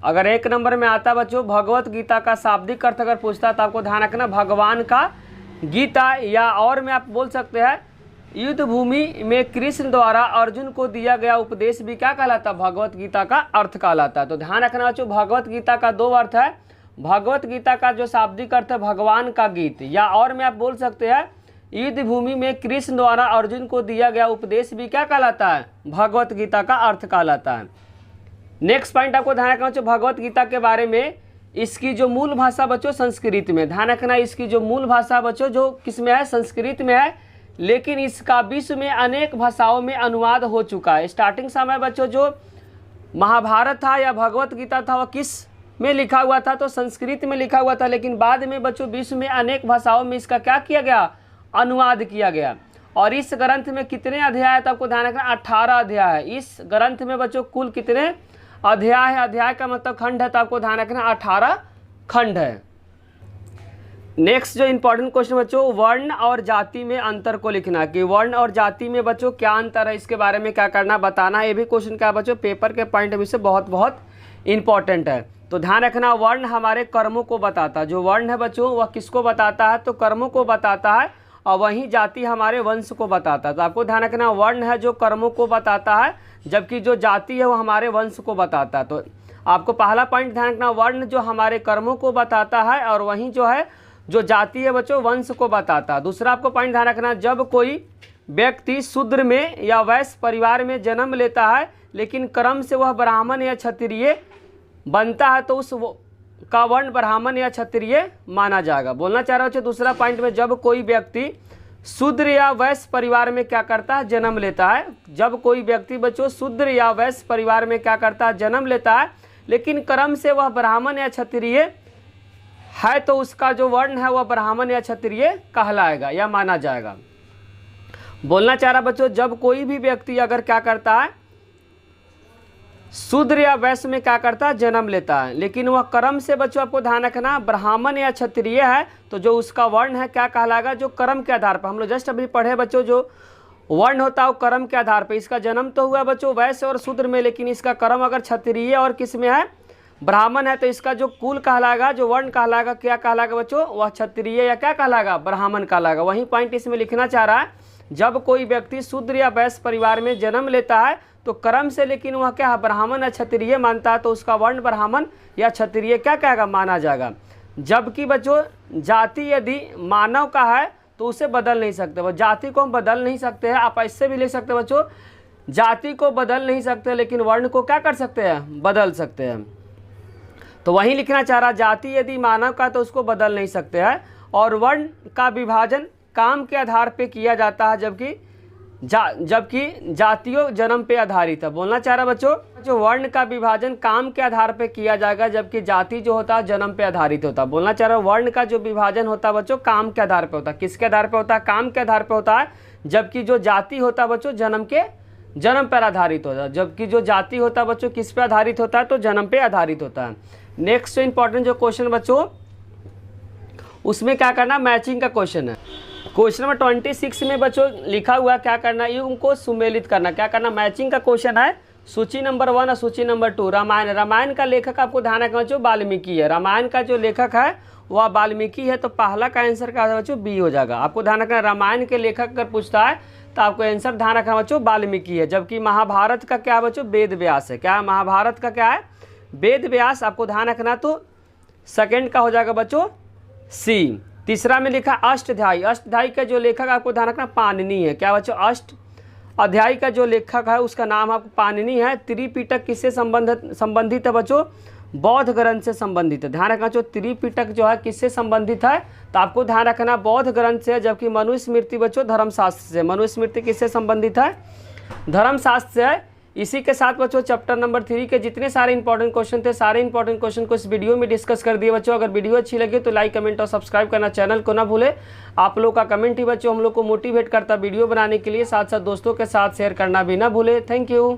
अगर एक नंबर में आता बच्चों भगवत गीता का शाब्दिक अर्थ अगर पूछता तो आपको ध्यान रखना भगवान का गीता, या और में आप बोल सकते हैं युद्ध भूमि में कृष्ण द्वारा अर्जुन को दिया गया उपदेश भी क्या कहलाता, भगवत गीता का अर्थ कहलाता है। तो ध्यान रखना बच्चों भगवत गीता का दो अर्थ है। भगवत गीता का जो शाब्दिक अर्थ है भगवान का गीत, या और में आप बोल सकते हैं युद्ध भूमि में कृष्ण द्वारा अर्जुन को दिया गया उपदेश भी क्या कहलाता है, भगवत गीता का अर्थ कहलाता है। नेक्स्ट पॉइंट आपको ध्यान रखना बच्चों भगवत गीता के बारे में, इसकी जो मूल भाषा बच्चों संस्कृत में। ध्यान रखना इसकी जो मूल भाषा बच्चों जो किस में है, संस्कृत में है, लेकिन इसका विश्व में अनेक भाषाओं में अनुवाद हो चुका है। स्टार्टिंग समय बच्चों जो महाभारत था या भगवत गीता था वह किस में लिखा हुआ था, तो संस्कृत में लिखा हुआ था, लेकिन बाद में बच्चों विश्व में अनेक भाषाओं में इसका क्या किया गया, अनुवाद किया गया। और इस ग्रंथ में कितने अध्याय है तो आपको ध्यान रखना 18 अध्याय है। इस ग्रंथ में बच्चों कुल कितने अध्याय है, अध्याय का मतलब खंड है, तो आपको ध्यान रखना 18 खंड है। नेक्स्ट जो इंपॉर्टेंट क्वेश्चन बच्चों, वर्ण और जाति में अंतर को लिखना, कि वर्ण और जाति में बच्चों क्या अंतर है, इसके बारे में क्या करना, बताना। ये भी क्वेश्चन क्या बच्चों पेपर के पॉइंट ऑफ व्यू से बहुत बहुत इंपॉर्टेंट है। तो ध्यान रखना वर्ण हमारे कर्मों को बताता है। जो वर्ण है बच्चों वह किसको बताता है, तो कर्मों को बताता है, और वहीं जाति हमारे वंश को बताता है। तो आपको ध्यान रखना वर्ण है जो कर्मों को बताता है, जबकि जो जाति है वो हमारे वंश को बताता है। तो आपको पहला पॉइंट ध्यान रखना, वर्ण जो हमारे कर्मों को बताता है, और वहीं जो है जो जाति है बच्चों वंश को बताता है। दूसरा आपको पॉइंट ध्यान रखना, जब कोई व्यक्ति शूद्र में या वैश्य परिवार में जन्म लेता है लेकिन कर्म से वह ब्राह्मण या क्षत्रिय बनता है तो उस का वर्ण ब्राह्मण या क्षत्रिय माना जाएगा। बोलना चाह रहा हूँ दूसरा पॉइंट में, जब कोई व्यक्ति शूद्र या वैश्य परिवार में क्या करता है, जन्म लेता है। जब कोई व्यक्ति बच्चों शूद्र या वैश्य परिवार में क्या करता है, जन्म लेता है, लेकिन कर्म से वह ब्राह्मण या क्षत्रिय है तो उसका जो वर्ण है वह ब्राह्मण या क्षत्रिय कहलाएगा या माना जाएगा। बोलना चाह रहा बच्चों, जब कोई भी व्यक्ति अगर क्या करता है, शूद्र या वैश्य में क्या करता है, जन्म लेता है, लेकिन वह कर्म से बच्चों आपको ध्यान रखना ब्राह्मण या क्षत्रिय है तो जो उसका वर्ण है क्या कहलाएगा, जो कर्म के आधार पर, हम लोग जस्ट अभी पढ़े बच्चों, जो वर्ण होता है वो कर्म के आधार पर। इसका जन्म तो हुआ बच्चों वैश्य और शूद्र में, लेकिन इसका कर्म अगर क्षत्रिय और किस में है, ब्राह्मण है, तो इसका जो कुल कहलाएगा, जो वर्ण कहलाएगा, क्या कहलाएगा बच्चों, वह क्षत्रिय या क्या कहलाएगा, ब्राह्मण कहलाएगा। वही पॉइंट इसमें लिखना चाह रहा है, जब कोई व्यक्ति शूद्र या वैश्य परिवार में जन्म लेता है तो कर्म से, लेकिन वह क्या है, ब्राह्मण या क्षत्रिय मानता है तो उसका वर्ण ब्राह्मण या क्षत्रिय क्या कहेगा, माना जाएगा। जबकि बच्चों जाति यदि मानव का है तो उसे बदल नहीं सकते, वो जाति को हम बदल नहीं सकते हैं। आप ऐसे भी ले सकते हैं बच्चों, जाति को बदल नहीं सकते लेकिन वर्ण को क्या कर सकते हैं, बदल सकते हैं। तो वही लिखना चाह रहा, जाति यदि मानव का तो उसको बदल नहीं सकते हैं, और वर्ण का विभाजन काम के आधार पे किया जाता है, जबकि जातियों जन्म पे आधारित है। बोलना चाह रहा बच्चों, जो वर्ण का विभाजन काम के आधार पे किया जाएगा, जबकि जाति जो होता है जन्म पे आधारित होता है। बोलना चाह रहा, वर्ण का जो विभाजन होता है बच्चों काम के आधार पे होता है। किसके आधार पे होता है, काम के आधार पे होता है। जबकि जो जाति होता है बच्चों जन्म पर आधारित होता है। जबकि जो जाति होता है बच्चों किस पे आधारित होता है, तो जन्म पे आधारित होता है। नेक्स्ट इंपॉर्टेंट जो क्वेश्चन बच्चों, उसमें क्या करना, मैचिंग का क्वेश्चन है। क्वेश्चन नंबर 26 में बच्चों लिखा हुआ क्या करना, ये उनको सुमेलित करना, क्या करना, मैचिंग का क्वेश्चन है। सूची नंबर 1 और सूची नंबर 2 रामायण। रामायण का लेखक आपको ध्यान रखना बच्चों वाल्मीकि है। रामायण का जो लेखक है वह वाल्मीकि है, तो पहला का आंसर क्या होगा बच्चों, बी हो जाएगा। आपको ध्यान रखना, रामायण के लेखक अगर पूछता है तो आपको आंसर ध्यान रखना बच्चों वाल्मीकि है। जबकि महाभारत का क्या है बच्चों, वेद व्यास है। क्या है, महाभारत का क्या है, वेद व्यास। आपको ध्यान रखना, तो सेकंड का हो जाएगा बच्चों सी। तीसरा में लिखा अष्टाध्यायी। अष्टाध्यायी का जो लेखक आपको ध्यान रखना पाणिनि है। क्या बच्चों, अष्ट अध्यायी का जो लेखक है उसका नाम आपको पाणिनि है। त्रिपिटक किससे संबंधित है बच्चों, बौद्ध ग्रंथ से संबंधित है। ध्यान रखना, जो त्रिपिटक जो है किससे संबंधित है, तो आपको ध्यान रखना बौद्ध ग्रंथ से। जबकि मनुस्मृति बच्चों धर्मशास्त्र से। मनुस्मृति किससे संबंधित है, धर्मशास्त्र से है। इसी के साथ बच्चों चैप्टर नंबर 3 के जितने सारे इंपॉर्टेंट क्वेश्चन थे, सारे इंपॉर्टेंट क्वेश्चन को इस वीडियो में डिस्कस कर दिए बच्चों। अगर वीडियो अच्छी लगे तो लाइक, कमेंट और सब्सक्राइब करना चैनल को ना भूले। आप लोग का कमेंट ही बच्चों हम लोग को मोटिवेट करता वीडियो बनाने के लिए। साथ साथ दोस्तों के साथ शेयर करना भी ना भूले। Thank you.